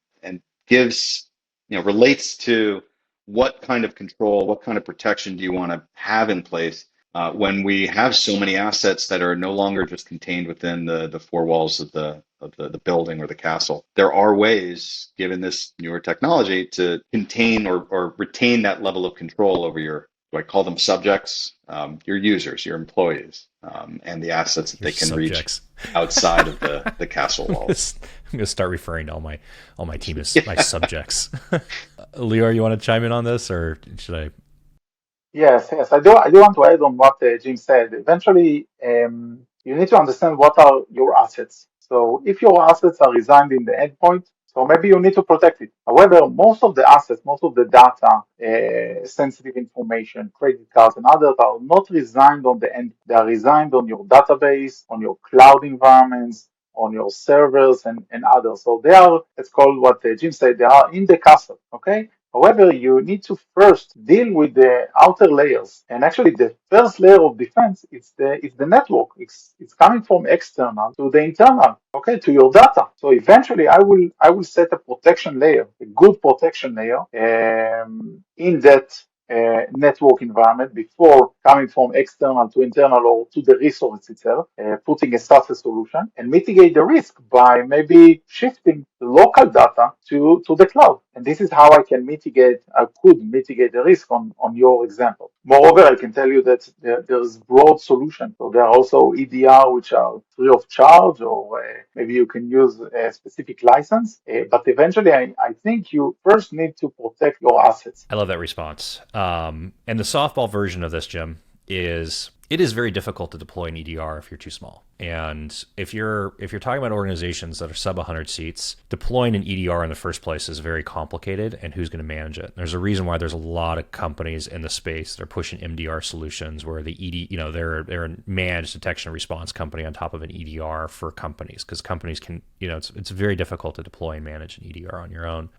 gives, relates to what kind of control, what kind of protection do you want to have in place when we have so many assets that are no longer just contained within the four walls of the building or the castle. There are ways, given this newer technology, to contain or retain that level of control over your, do I call them subjects, your users, your employees, and the assets that they can subjects reach outside of the castle walls. I'm going to start referring to all my team as my subjects. Lior, you want to chime in on this, or should I? Yes. I do want to add on what Jim said. Eventually, you need to understand what are your assets. So if your assets are resigned in the endpoint, so maybe you need to protect it. However, most of the assets, most of the data, sensitive information, credit cards and others are not resigned on the end. They are resigned on your database, on your cloud environments, on your servers and others. So they are, it's called what Jim said, they are in the castle, okay? However, you need to first deal with the outer layers. And actually the first layer of defense is the network. It's coming from external to the internal, okay, to your data. So eventually I will set a protection layer, a good protection layer in that network environment before coming from external to internal or to the resource itself, putting a SaaS solution and mitigate the risk by maybe shifting the local data to the cloud. And this is how I could mitigate the risk on your example. Moreover, I can tell you that there's broad solutions. So there are also EDR, which are free of charge, or maybe you can use a specific license. But eventually, I think you first need to protect your assets. I love that response. And the softball version of this, Jim, is it is very difficult to deploy an EDR if you're too small. And if you're talking about organizations that are sub 100 seats, deploying an EDR in the first place is very complicated, and who's going to manage it? There's a reason why there's a lot of companies in the space that are pushing MDR solutions where the they're a managed detection and response company on top of an EDR for companies, because companies can, it's very difficult to deploy and manage an EDR on your own.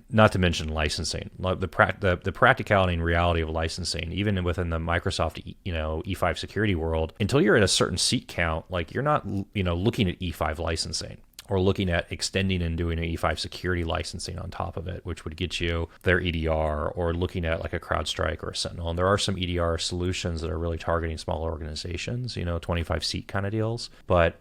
Not to mention licensing, the practicality and reality of licensing, even within the Microsoft E5 security world, until you're at a certain seat count, like you're not looking at E5 licensing or looking at extending and doing an E5 security licensing on top of it, which would get you their EDR, or looking at like a CrowdStrike or a Sentinel. And there are some EDR solutions that are really targeting smaller organizations, 25 seat kind of deals, but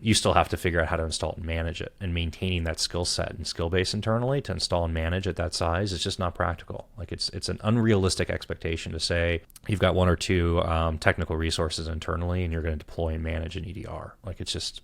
you still have to figure out how to install and manage it, and maintaining that skill set and skill base internally to install and manage at that size is just not practical. Like it's an unrealistic expectation to say you've got one or two technical resources internally and you're going to deploy and manage an EDR. Like it's just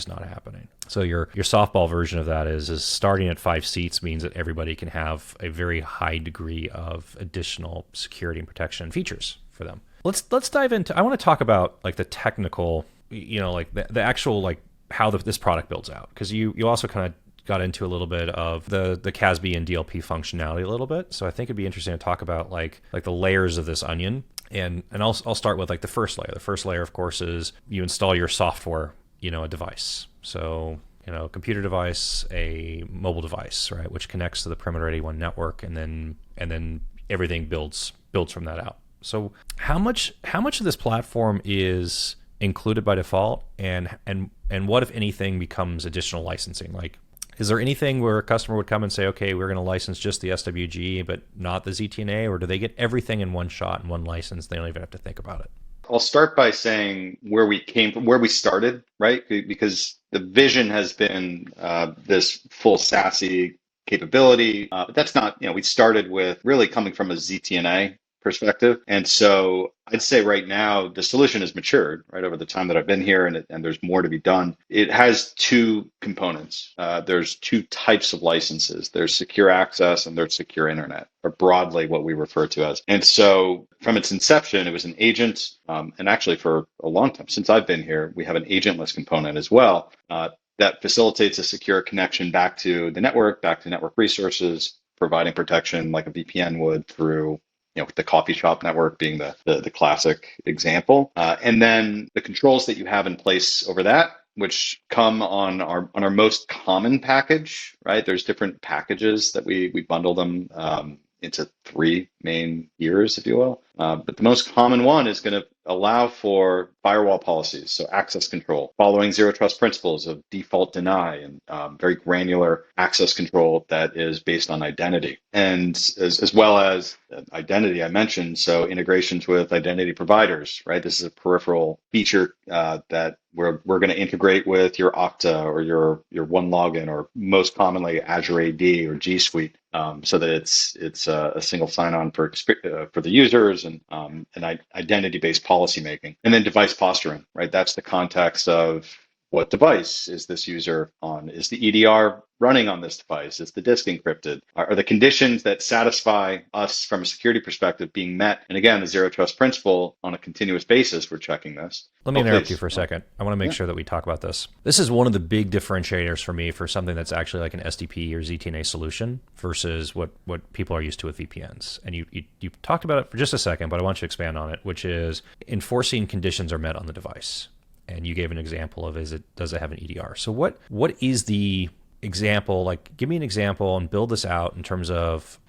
not happening. So your softball version of that is starting at 5 seats means that everybody can have a very high degree of additional security and protection features for them. Let's dive into, I want to talk about like the technical, like the actual, like how this product builds out, because you also kind of got into a little bit of the CASB and DLP functionality a little bit. So I think it'd be interesting to talk about like the layers of this onion. And I'll start with like the first layer. The first layer, of course, is you install your software, a device. So, a computer device, a mobile device, right, which connects to the Perimeter 81 network, and then everything builds from that out. So how much of this platform is included by default, and what, if anything, becomes additional licensing? Like, is there anything where a customer would come and say, okay, we're going to license just the SWG but not the ZTNA, or do they get everything in one shot and one license? They don't even have to think about it. I'll start by saying where we came from, where we started, right? Because the vision has been this full SASE capability. But that's not, we started with really coming from a ZTNA perspective. And so I'd say right now the solution has matured, right, over the time that I've been here, and there's more to be done. It has two components. There's two types of licenses. There's secure access and there's secure internet, or broadly what we refer to as. And so from its inception, it was an agent. And actually for a long time, since I've been here, we have an agentless component as well that facilitates a secure connection back to the network, back to network resources, providing protection like a VPN would through the coffee shop network being the classic example. And then the controls that you have in place over that, which come on our most common package, right? There's different packages that we bundle them into 3 main tiers, if you will. But the most common one is going to allow for firewall policies, so access control, following zero trust principles of default deny, and very granular access control that is based on identity. And as well as identity, I mentioned, so integrations with identity providers, right? This is a peripheral feature that we're going to integrate with your Okta or your OneLogin, or most commonly Azure AD or G Suite, so that it's a single sign-on for the users, and identity-based policy making. And then device posturing, right? That's the context of what device is this user on? Is the EDR running on this device? Is the disk encrypted? Are the conditions that satisfy us from a security perspective being met? And again, the zero trust principle, on a continuous basis, we're checking this. Let me interrupt you for a second. I want to make sure that we talk about this. This is one of the big differentiators for me for something that's actually like an SDP or ZTNA solution versus what people are used to with VPNs. And you talked about it for just a second, but I want you to expand on it, which is enforcing conditions are met on the device. and you gave an example of does it have an EDR? So what is the example? Like, give me an example and build this out in terms of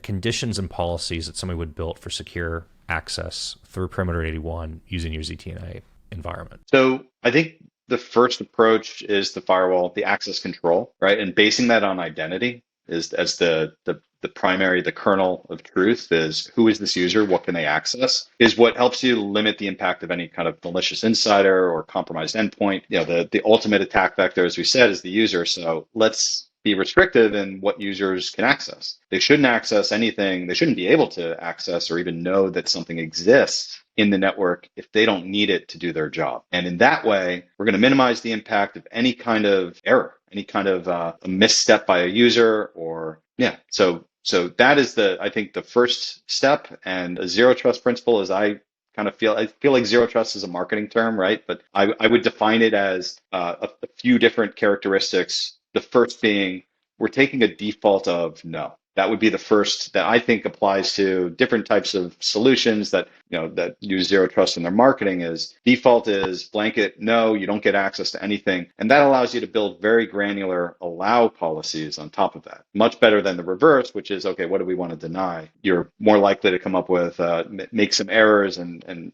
conditions and policies that somebody would build for secure access through Perimeter 81 using your ZTNA environment. So I think the first approach is the firewall, the access control, right? And basing that on identity is as the primary, the kernel of truth is who is this user, what can they access, is what helps you limit the impact of any kind of malicious insider or compromised endpoint. The ultimate attack vector, as we said, is the user. So let's be restrictive in what users can access. They shouldn't access anything. They shouldn't be able to access or even know that something exists in the network if they don't need it to do their job. And in that way, we're going to minimize the impact of any kind of error, any kind of a misstep by a user So that is I think the first step. And a zero trust principle is I feel like zero trust is a marketing term, right? But I would define it as a few different characteristics. The first being we're taking a default of no. That would be the first that I think applies to different types of solutions that use zero trust in their marketing. Is default is blanket no, you don't get access to anything, and that allows you to build very granular allow policies on top of that. Much better than the reverse, which is okay, what do we want to deny? You're more likely to come up with make some errors and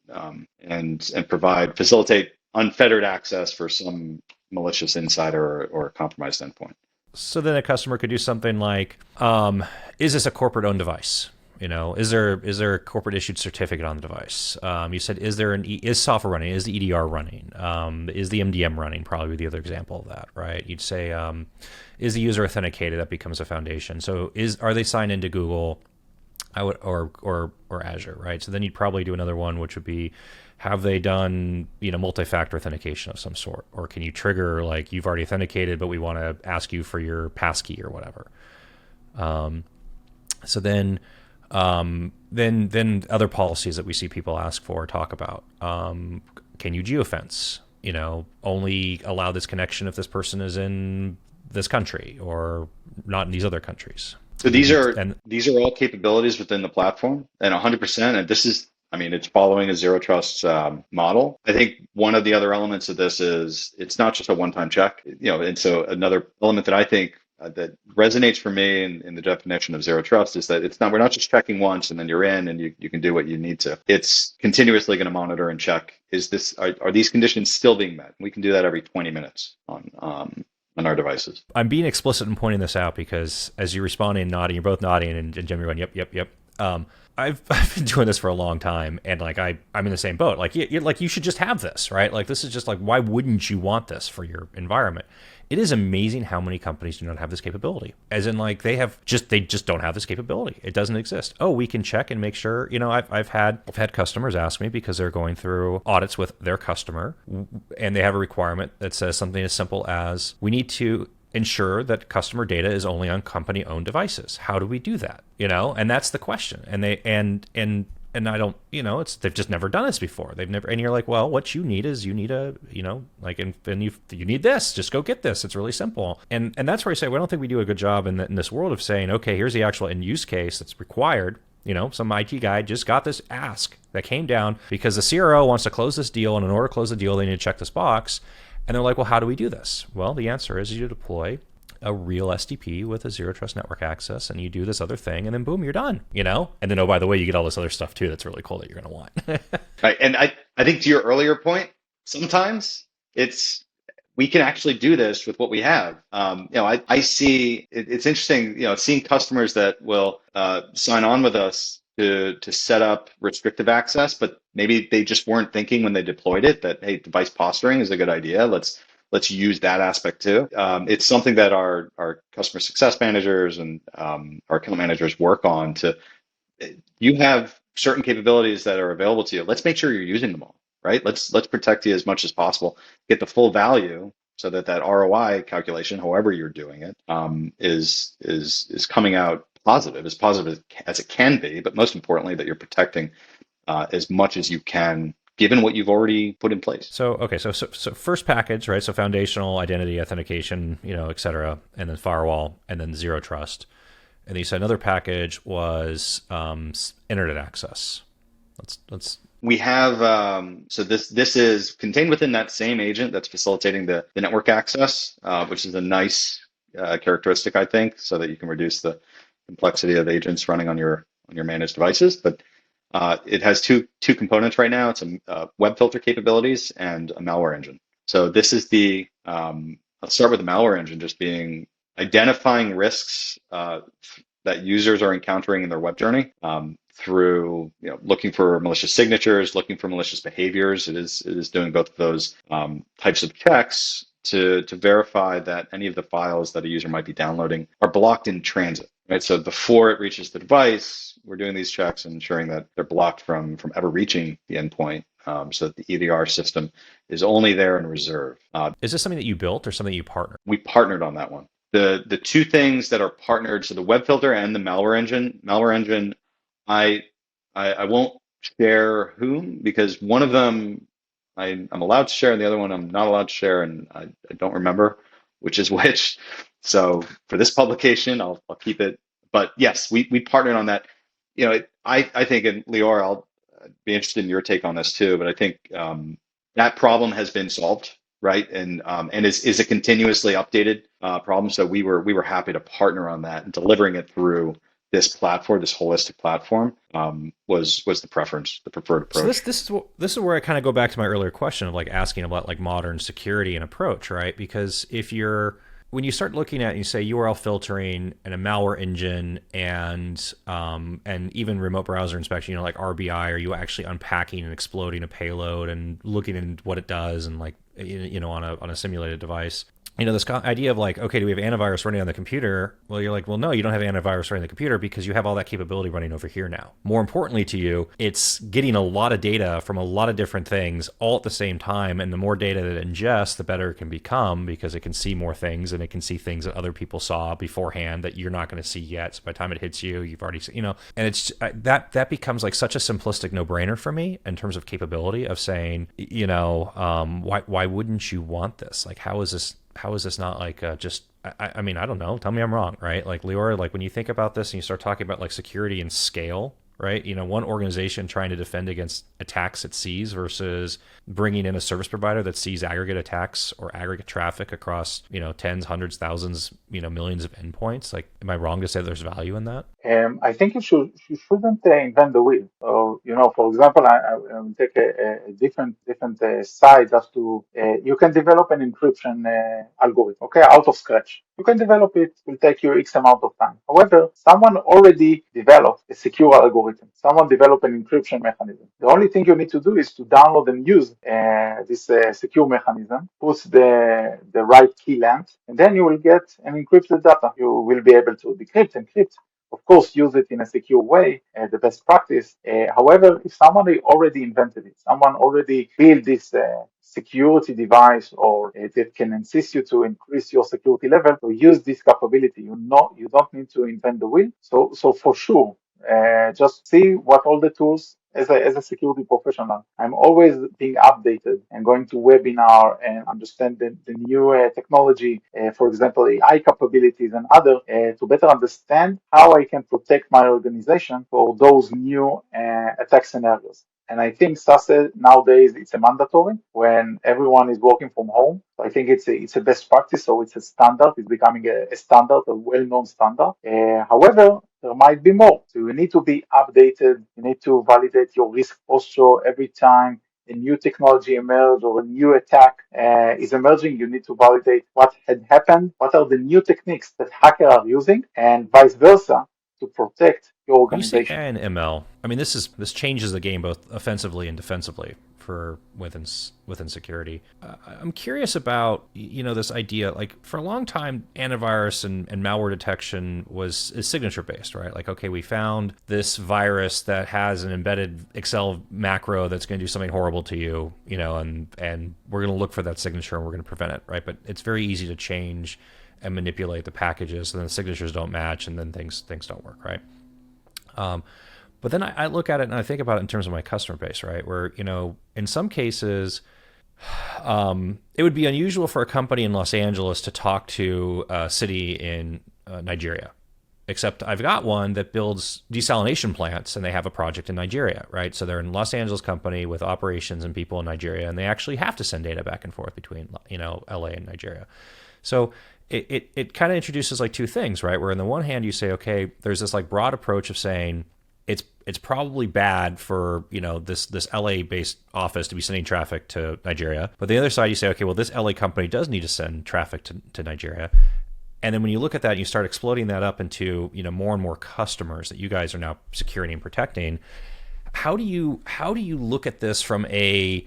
facilitate unfettered access for some malicious insider or compromised endpoint. So then a customer could do something like, is this a corporate-owned device? Is there a corporate-issued certificate on the device? You said, is software running? Is the EDR running? Is the MDM running? Probably the other example of that, right? You'd say, is the user authenticated? That becomes a foundation. So are they signed into Google? Or Azure, right? So then you'd probably do another one, which would be, have they done multi-factor authentication of some sort, or can you trigger like you've already authenticated, but we want to ask you for your passkey or whatever. So then other policies that we see people ask for talk about. Can you geofence? Only allow this connection if this person is in this country or not in these other countries. So these are all capabilities within the platform, and 100%. And this is, it's following a zero trust model. I think one of the other elements of this is it's not just a one-time check, and so another element that I think that resonates for me in the definition of zero trust is that we're not just checking once and then you're in and you can do what you need to. It's continuously going to monitor and check, are these conditions still being met? We can do that every 20 minutes on our devices. I'm being explicit in pointing this out because as you're responding and nodding, you're both nodding and Jim, you're going, yep. I've been doing this for a long time, and like I'm in the same boat. Like you should just have this, right? Like this is just like, why wouldn't you want this for your environment? It is amazing how many companies do not have this capability. As in, like they just don't have this capability. It doesn't exist. Oh, we can check and make sure. I've had customers ask me because they're going through audits with their customer, and they have a requirement that says something as simple as, we need to ensure that customer data is only on company-owned devices. How do we do that? And that's the question. And I don't, they've just never done this before. They've never, and you're like, well, what you need is you need you need this. Just go get this. It's really simple. And that's where I say, well, I don't think we do a good job in this world of saying, okay, here's the actual end use case that's required. Some IT guy just got this ask that came down because the CRO wants to close this deal, and in order to close the deal, they need to check this box. And they're like, well, how do we do this? Well, the answer is you deploy a real SDP with a zero trust network access, and you do this other thing, and then boom, you're done, And then, oh, by the way, you get all this other stuff too that's really cool that you're going to want. Right. And I think to your earlier point, sometimes we can actually do this with what we have. I see, it's interesting, seeing customers that will sign on with us to set up restrictive access, but maybe they just weren't thinking when they deployed it that, hey, device posturing is a good idea. Let's use that aspect too. It's something that our customer success managers and our account managers work on. You have certain capabilities that are available to you. Let's make sure you're using them all, right? Let's protect you as much as possible, get the full value, so that ROI calculation, however you're doing it, is coming out as positive as it can be, but most importantly, that you're protecting as much as you can, given what you've already put in place. So, okay, so first package, right? So foundational identity, authentication, et cetera, and then firewall, and then zero trust. And then you said another package was internet access. Let's We have so this is contained within that same agent that's facilitating the network access, which is a nice characteristic, I think, so that you can reduce the complexity of agents running on your managed devices. But it has two components right now. It's a web filter capabilities and a malware engine. So this is the I'll start with the malware engine, just being identifying risks that users are encountering in their web journey through looking for malicious signatures, looking for malicious behaviors. It is doing both of those types of checks to verify that any of the files that a user might be downloading are blocked in transit. Right. So before it reaches the device, we're doing these checks and ensuring that they're blocked from ever reaching the endpoint. So that the EDR system is only there in reserve. Is this something that you built or something you partnered? We partnered on that one. The two things that are partnered, so the web filter and the malware engine. Malware engine, I won't share whom, because one of them I'm allowed to share and the other one I'm not allowed to share, and I don't remember which is which. So for this publication, I'll keep it. But yes, we partnered on that. I think, and Lior, I'll be interested in your take on this too, but I think that problem has been solved, right? And is a continuously updated problem. So we were happy to partner on that, and delivering it through this platform, this holistic platform, was the preferred approach. So this is where I kind of go back to my earlier question of like asking about like modern security and approach, right? Because when you start looking at and you say URL filtering and a malware engine and even remote browser inspection, like RBI, are you actually unpacking and exploding a payload and looking at what it does and like on a simulated device? This idea of like, okay, do we have antivirus running on the computer? Well, you're like, well, no, you don't have antivirus running on the computer because you have all that capability running over here now. More importantly to you, it's getting a lot of data from a lot of different things all at the same time. And the more data that it ingests, the better it can become, because it can see more things and it can see things that other people saw beforehand that you're not going to see yet. So by the time it hits you, you've already seen, and it's that becomes like such a simplistic no-brainer for me in terms of capability of saying, why wouldn't you want this? Like, how is this not like just, I mean, I don't know. Tell me I'm wrong, right? Like Lior, like when you think about this and you start talking about like security and scale, right? One organization trying to defend against attacks it sees versus bringing in a service provider that sees aggregate attacks or aggregate traffic across, tens, hundreds, thousands, millions of endpoints. Like, am I wrong to say there's value in that? I think you shouldn't invent the wheel. So, for example, I will take a different side. Just to you can develop an encryption algorithm, okay, out of scratch. You can develop it. It will take you X amount of time. However, someone already developed a secure algorithm. Someone developed an encryption mechanism. The only thing you need to do is to download and use this secure mechanism, put the right key length, and then you will get an encrypted data. You will be able to decrypt, encrypt, of course, use it in a secure way, the best practice. However, if somebody already invented it, someone already built this security device, or that can assist you to increase your security level, to use this capability, you don't need to invent the wheel. So for sure, just see what all the tools. As a security professional, I'm always being updated and going to webinar and understand the new technology, for example, AI capabilities and other, to better understand how I can protect my organization for those new attack scenarios. And I think SASE nowadays, it's a mandatory when everyone is working from home. So I think it's a best practice. So it's a standard. It's becoming a standard, a well-known standard. However, there might be more. So you need to be updated. You need to validate your risk posture every time a new technology emerges or a new attack is emerging. You need to validate what had happened, what are the new techniques that hackers are using, and vice versa, to protect your organization. When you say ML, I mean, this changes the game both offensively and defensively for within security. I'm curious about this idea. Like, for a long time, antivirus and malware detection is signature based, right? Like, okay, we found this virus that has an embedded Excel macro that's going to do something horrible to you, and we're going to look for that signature and we're going to prevent it, right? But it's very easy to change and manipulate the packages, and then the signatures don't match, and then things don't work, right? But then I look at it and I think about it in terms of my customer base, right? Where, in some cases, it would be unusual for a company in Los Angeles to talk to a city in Nigeria. except I've got one that builds desalination plants and they have a project in Nigeria, right? So they're a Los Angeles company with operations and people in Nigeria, and they actually have to send data back and forth between, LA and Nigeria. So it kind of introduces like two things, right? Where on the one hand you say, okay, there's this like broad approach of saying it's probably bad for this LA based office to be sending traffic to Nigeria, but the other side you say, okay, well this LA company does need to send traffic to Nigeria. And then when you look at that and you start exploding that up into more and more customers that you guys are now securing and protecting, how do you look at this from a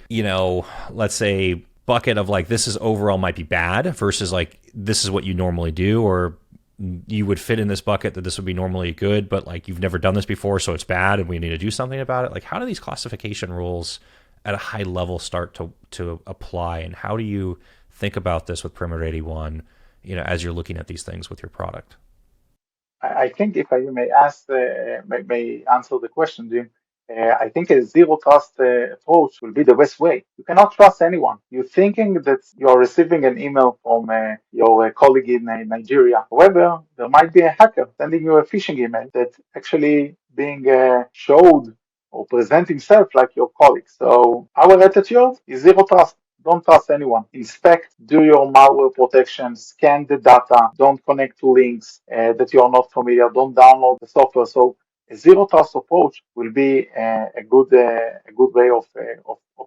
let's say bucket of like this is overall might be bad versus like this is what you normally do, or you would fit in this bucket that this would be normally good, but like you've never done this before, so it's bad and we need to do something about it? Like, how do these classification rules at a high level start to apply, and how do you think about this with Perimeter 81? As you're looking at these things with your product? I think if I may ask, may answer the question, Jim. I think a zero trust approach will be the best way. You cannot trust anyone. You're thinking that you're receiving an email from your colleague in Nigeria. However, there might be a hacker sending you a phishing email that actually being showed or present himself like your colleague. So our attitude is zero trust. Don't trust anyone. Inspect, do your malware protection, scan the data, don't connect to links that you are not familiar, don't download the software. So a zero trust approach will be a good way of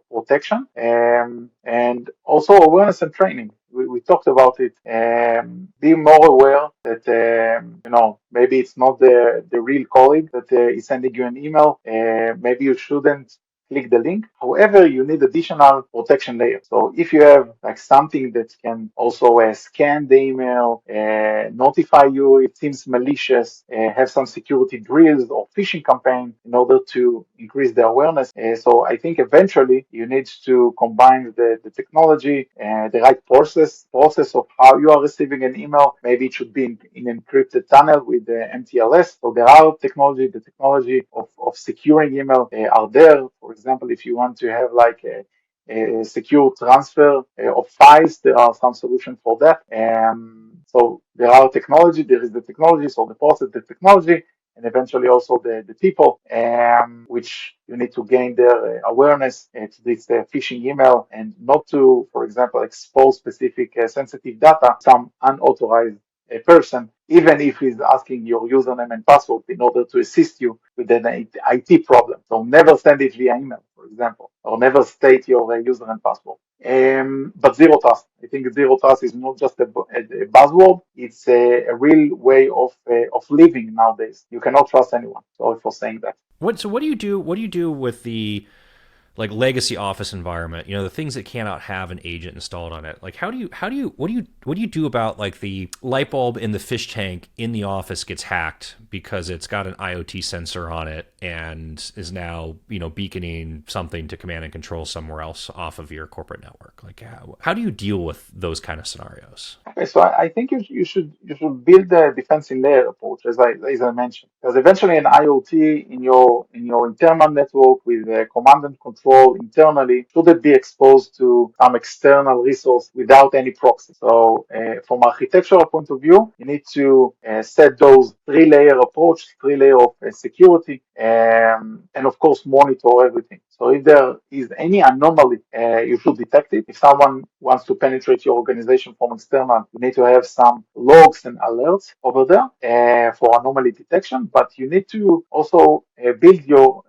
protection, and also awareness and training. We talked about it. Be more aware that maybe it's not the real colleague that is sending you an email. Maybe you shouldn't click the link. However, you need additional protection layer. So if you have like something that can also scan the email, notify you it seems malicious, have some security drills or phishing campaign in order to increase the awareness. So I think eventually you need to combine the technology and the right process of how you are receiving an email. Maybe it should be in encrypted tunnel with the MTLS. So there are the technology of securing email are there. For example, if you want to have like a secure transfer of files, there are some solutions for that. So there is the technology, so the process, the technology, and eventually also the people, which you need to gain their awareness to this phishing email, and not to, for example, expose specific sensitive data, some unauthorized person, even if he's asking your username and password in order to assist you with an IT problem. So never send it via email, for example, or never state your user and password. But zero trust. I think zero trust is not just a buzzword; it's a real way of living nowadays. You cannot trust anyone. Sorry for saying that. So what do you do? What do you do with the like legacy office environment? The things that cannot have an agent installed on it. Like what do you do about like the light bulb in the fish tank in the office gets hacked because it's got an IoT sensor on it and is now beaconing something to command and control somewhere else off of your corporate network? Like how do you deal with those kind of scenarios? Okay, so I think you should build a defense in layer approach, as I mentioned, because eventually an IoT in your internal network with command and control internally shouldn't be exposed to some external resource without any proxy. So from architectural point of view, you need to set those three-layer approach, three-layer of security, and of course monitor everything. So if there is any anomaly, you should detect it. If someone wants to penetrate your organization from external, you need to have some logs and alerts over there for anomaly detection, but you need to also build your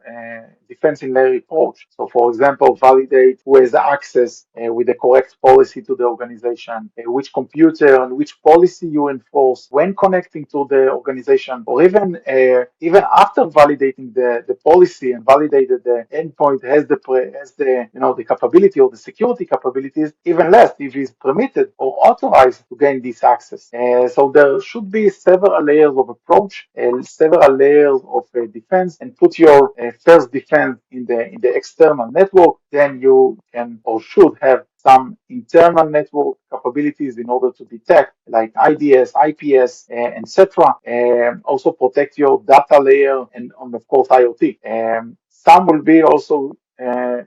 defense in layer approach. So for example, validate who has access with the correct policy to the organization, which computer and which policy you enforce when connecting to the organization, or even after validating the policy and validated the endpoint has the capability or the security capabilities, even less if it's permitted or authorized to gain this access. So there should be several layers of approach and several layers of defense, and put your first defense in the external network. Then you can or should have some internal network capabilities in order to detect like IDS, IPS, etc. Also protect your data layer and of course IoT. Some will be also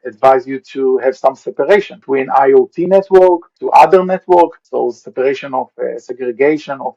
advise you to have some separation between IoT network to other network, so separation of segregation of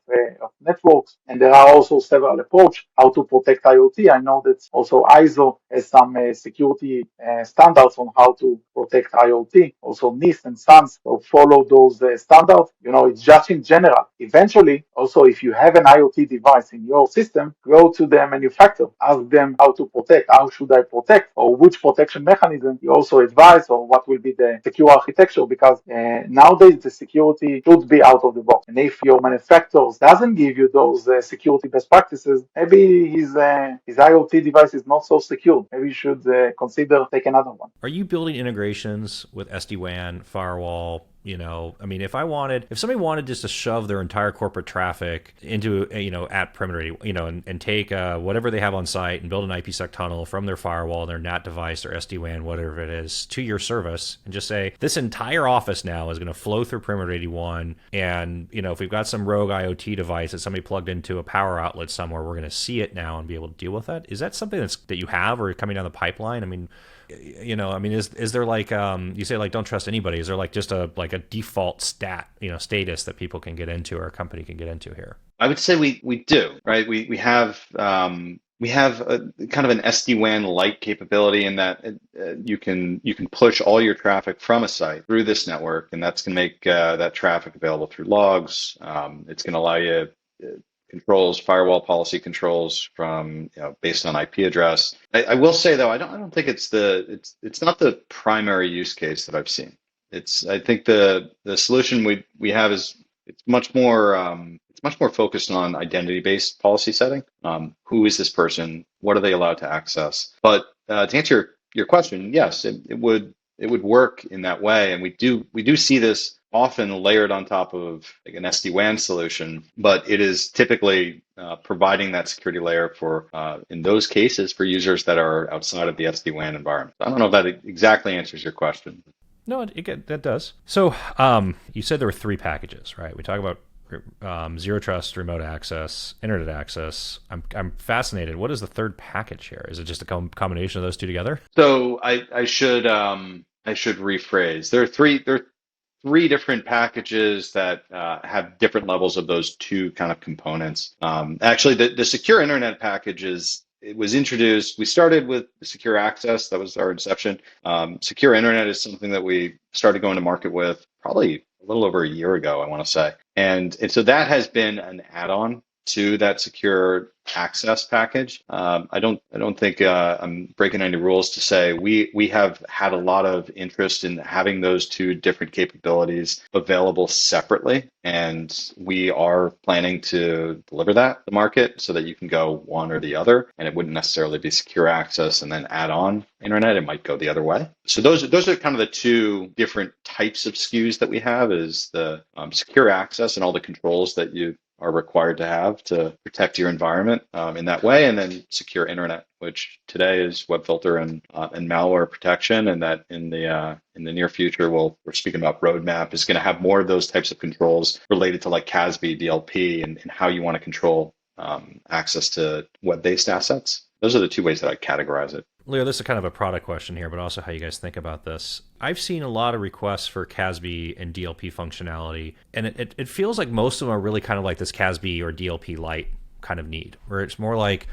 networks. And there are also several approaches how to protect IoT. I know that also ISO has some security standards on how to protect IoT. Also NIST and SANS will follow those standards. It's just in general. Eventually, also if you have an IoT device in your system, go to the manufacturer, ask them how to protect, how should I protect, or which protection mechanism you also advise, or what will be the secure architecture, because nowadays the security should be out of the box. And if your manufacturer doesn't give you those security best practices, maybe his IoT device is not so secure. Maybe you should consider take another one. Are you building integrations with SD-WAN, firewall? If somebody wanted just to shove their entire corporate traffic into, at Perimeter, and take whatever they have on site and build an IPsec tunnel from their firewall, their NAT device, or SD-WAN, whatever it is, to your service, and just say, this entire office now is going to flow through Perimeter 81, and, if we've got some rogue IoT device that somebody plugged into a power outlet somewhere, we're going to see it now and be able to deal with that. Is that something that you have or coming down the pipeline? Is there like you say, like, don't trust anybody? Is there like just a default status that people can get into or a company can get into here? I would say we do, right? We have a kind of an SD-WAN like capability in that you can push all your traffic from a site through this network, and that's going to make that traffic available through logs. It's going to allow you controls, firewall policy controls from based on IP address. I will say though, I don't think it's not the primary use case that I've seen. I think the solution we have is it's much more focused on identity-based policy setting. Who is this person? What are they allowed to access? But to answer your question, yes, it would work in that way, and we do see this often layered on top of like an SD-WAN solution, but it is typically providing that security layer for, in those cases, for users that are outside of the SD-WAN environment. I don't know if that exactly answers your question. No, that does. So you said there were 3 packages, right? We talk about zero trust, remote access, internet access. I'm fascinated. What is the third package here? Is it just a combination of those 2 together? So I should rephrase. There are three different packages that have different levels of those 2 kind of components. Actually, the secure internet package it was introduced. We started with the secure access. That was our inception. Secure internet is something that we started going to market with probably a little over a year ago, I want to say. And so that has been an add-on to that secure access package. I don't think I'm breaking any rules to say we have had a lot of interest in having those 2 different capabilities available separately, and we are planning to deliver that to the market so that you can go one or the other, and it wouldn't necessarily be secure access and then add on internet. It might go the other way. So those are kind of the 2 different types of SKUs that we have: is the secure access and all the controls that you are required to have to protect your environment in that way, and then secure internet, which today is web filter and malware protection, and that in the near future, we're speaking about roadmap, is going to have more of those types of controls related to like CASB, DLP, and how you want to control access to web-based assets. Those are the 2 ways that I categorize it. Lior, this is kind of a product question here, but also how you guys think about this. I've seen a lot of requests for CASB and DLP functionality, and it feels like most of them are really kind of like this CASB or DLP light kind of need, where it's more like,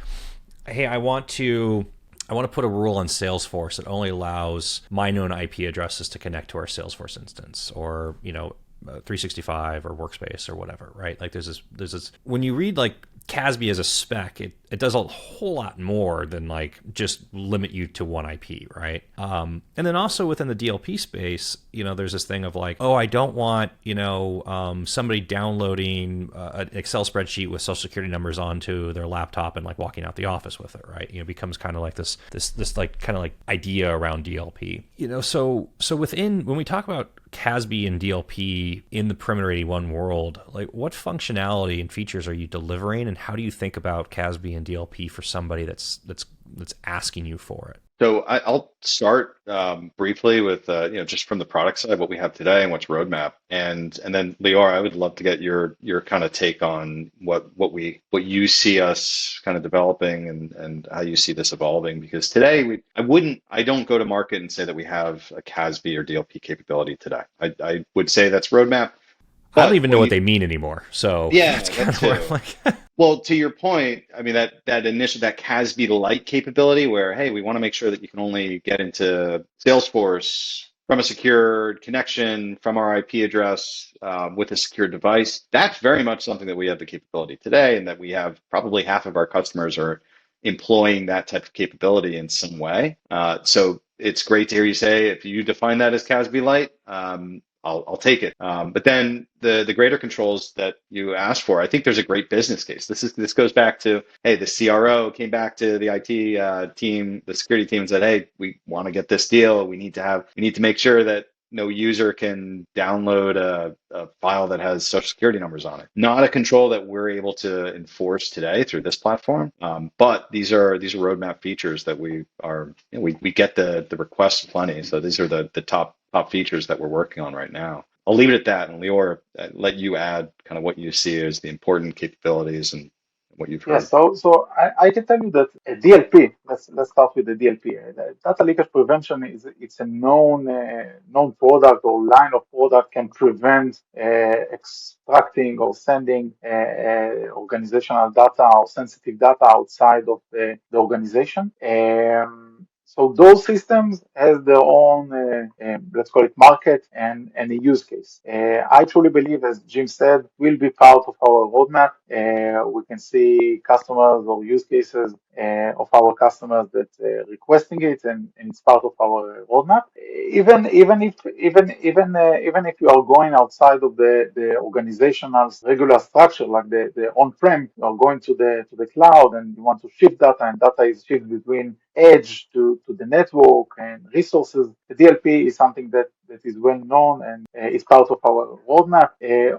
hey, I want to put a rule on Salesforce that only allows my known IP addresses to connect to our Salesforce instance, or 365 or Workspace or whatever, right? Like there's this when you read like CASB as a spec, it does a whole lot more than like just limit you to one IP, right? And then also within the DLP space, there's this thing of like, oh, I don't want, somebody downloading an Excel spreadsheet with social security numbers onto their laptop and like walking out the office with it, right? It becomes kind of like this like kind of like idea around DLP, so when we talk about CASB and DLP in the Perimeter 81 world, like what functionality and features are you delivering, and how do you think about CASB and DLP for somebody that's asking you for it? So I'll start briefly with just from the product side, what we have today and what's roadmap, and then Lior, I would love to get your kind of take on what you see us kind of developing and how you see this evolving. Because today I don't go to market and say that we have a CASB or DLP capability today. I would say that's roadmap. I don't But even know what they mean anymore. So that's yeah, kind that of where I'm too. like, Well, to your point, I mean that CASB light capability where, hey, we want to make sure that you can only get into Salesforce from a secured connection from our IP address with a secure device. That's very much something that we have the capability today, and that we have probably half of our customers are employing that type of capability in some way. So it's great to hear you say if you define that as CASB light. I'll take it. But then the greater controls that you asked for, I think there's a great business case. This goes back to, hey, the CRO came back to the IT team, the security team, and said, hey, we want to get this deal. We need to make sure that no user can download a file that has social security numbers on it. Not a control that we're able to enforce today through this platform, but these are roadmap features that we get the requests plenty. So these are the top features that we're working on right now. I'll leave it at that, and Lior, let you add kind of what you see as the important capabilities and what you've Yes, heard. so I can tell you that a DLP. Let's start with the DLP. Data leakage prevention it's a known product or line of product can prevent extracting or sending organizational data or sensitive data outside of the organization. So those systems has their own, let's call it market and a use case. I truly believe, as Jim said, will be part of our roadmap. We can see customers or use cases of our customers that requesting it, and it's part of our roadmap. Even if you are going outside of the organizational regular structure, like the on-prem, you are going to the cloud, and you want to shift data, and data is shifted between edge to the network and resources. The DLP is something that is well known and is part of our roadmap.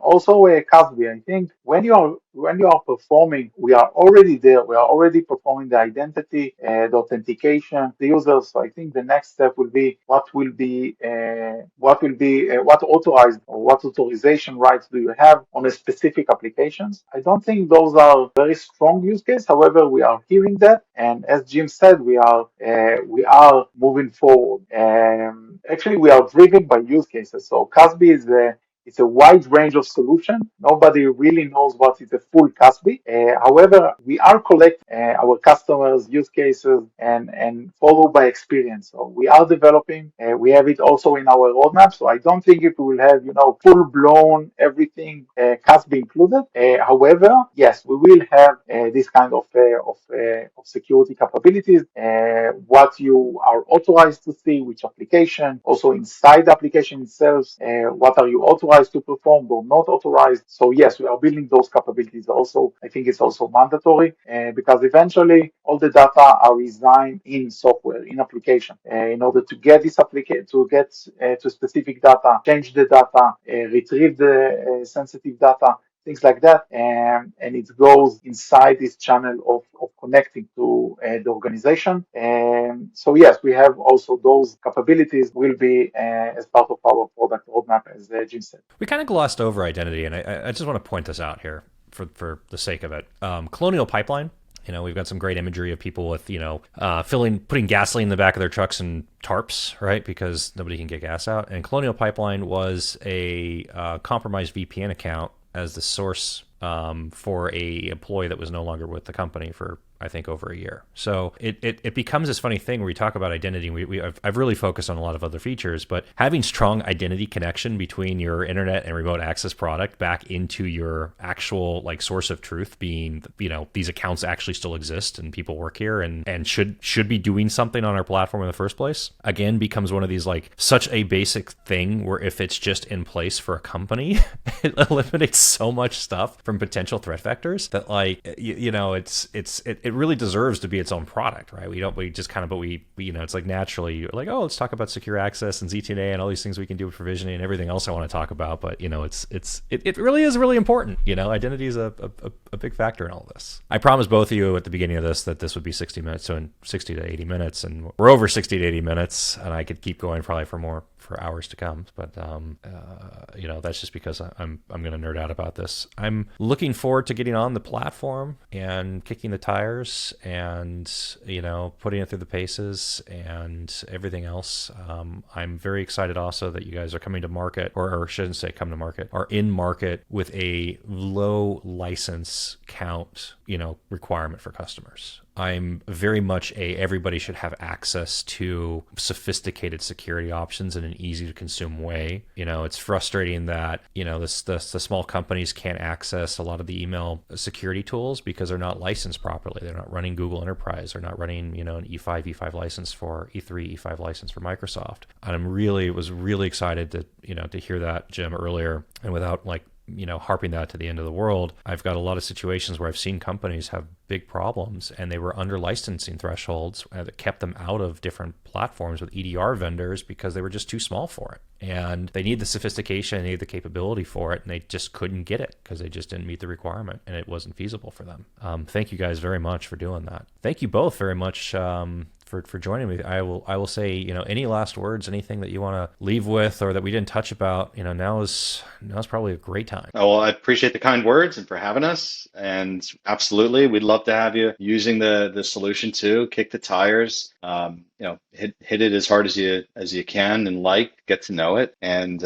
Also, CASB, I think when you are performing, we are already there. We are already performing the identity, the authentication, the users. So I think the next step will be what authorized or what authorization rights do you have on a specific applications. I don't think those are very strong use case. However, we are hearing that, and as Jim said, we are moving forward. Actually, we are driven by use cases. So CASB is it's a wide range of solution. Nobody really knows what is a full CASB. However, we are collecting our customers' use cases and follow by experience. So we are developing. We have it also in our roadmap. So I don't think it will have full blown everything CASB included. However, yes, we will have this kind of security capabilities. What you are authorized to see, which application, also inside the application itself, what are you authorized to perform or not authorized. So yes, we are building those capabilities also. I think it's also mandatory because eventually all the data are resigned in software, in application. In order to get this application, to get to specific data, change the data, retrieve the sensitive data, things like that, and it goes inside this channel of connecting to the organization. And so yes, we have also those capabilities will be as part of our product roadmap, as Jim said. we kind of glossed over identity, and I just want to point this out here for the sake of it. Colonial Pipeline. We've got some great imagery of people with, putting gasoline in the back of their trucks and tarps, right? Because nobody can get gas out. And Colonial Pipeline was a compromised VPN account as the source for a employee that was no longer with the company for, I think, over a year. So it becomes this funny thing where we talk about identity. I've really focused on a lot of other features, but having strong identity connection between your internet and remote access product back into your actual source of truth, being these accounts actually still exist and people work here and should be doing something on our platform in the first place, again becomes one of these such a basic thing where if it's just in place for a company, it eliminates so much stuff from from potential threat vectors that like, it really deserves to be its own product, right? We just kind of, but we it's like naturally you're like, oh, let's talk about secure access and ZTNA and all these things we can do with provisioning and everything else I want to talk about. But, it really is really important. Identity is a big factor in all this. I promised both of you at the beginning of this that this would be 60 minutes, so in 60 to 80 minutes, and we're over 60 to 80 minutes, and I could keep going probably for hours to come. But, that's just because I'm going to nerd out about this. I'm looking forward to getting on the platform and kicking the tires and, putting it through the paces and everything else. I'm very excited also that you guys are coming to market, or shouldn't say come to market, are in market with a low license count, requirement for customers. I'm very much everybody should have access to sophisticated security options in an easy to consume way. It's frustrating that, the small companies can't access a lot of the email security tools because they're not licensed properly. They're not running Google Enterprise. They're not running, an E5 license for E3, E5 license for Microsoft. And was really excited to hear that, Jim, earlier. And without harping that to the end of the world, I've got a lot of situations where I've seen companies have big problems and they were under licensing thresholds that kept them out of different platforms with EDR vendors because they were just too small for it. And they need the sophistication, they need the capability for it, and they just couldn't get it because they just didn't meet the requirement and it wasn't feasible for them. Thank you guys very much for doing that. Thank you both very much for joining me. I will say, any last words, anything that you want to leave with or that we didn't touch about, now is probably a great time. Oh, well, I appreciate the kind words and for having us. And absolutely, we'd love to have you using the solution too. Kick the tires. Hit it as hard as you can and get to know it. And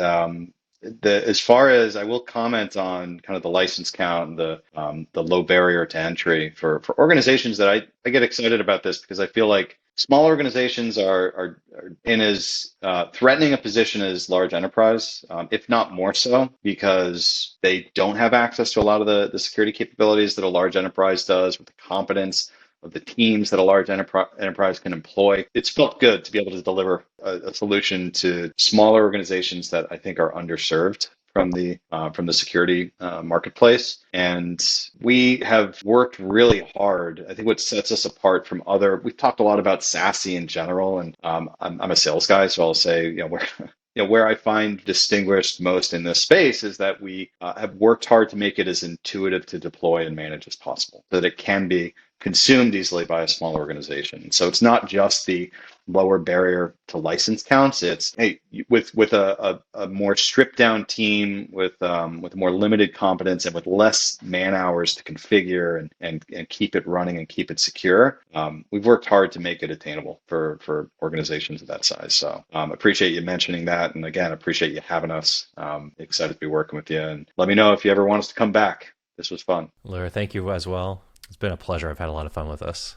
as far as I will comment on kind of the license count and the low barrier to entry for organizations that I get excited about this because I feel like small organizations are in as threatening a position as large enterprise, if not more so, because they don't have access to a lot of the security capabilities that a large enterprise does with the competence of the teams that a large enterprise can employ. It's felt good to be able to deliver a solution to smaller organizations that I think are underserved from the security marketplace. And we have worked really hard. I think what sets us apart from we've talked a lot about SASE in general, and I'm a sales guy, so I'll say, where I find distinguished most in this space is that we have worked hard to make it as intuitive to deploy and manage as possible so that it can be consumed easily by a small organization. So it's not just the lower barrier to license counts. It's, hey, with a more stripped down team with more limited competence and with less man hours to configure and keep it running and keep it secure. We've worked hard to make it attainable for organizations of that size. So appreciate you mentioning that. And again, appreciate you having us. Excited to be working with you. And let me know if you ever want us to come back. This was fun. Lior, thank you as well. It's been a pleasure. I've had a lot of fun with this.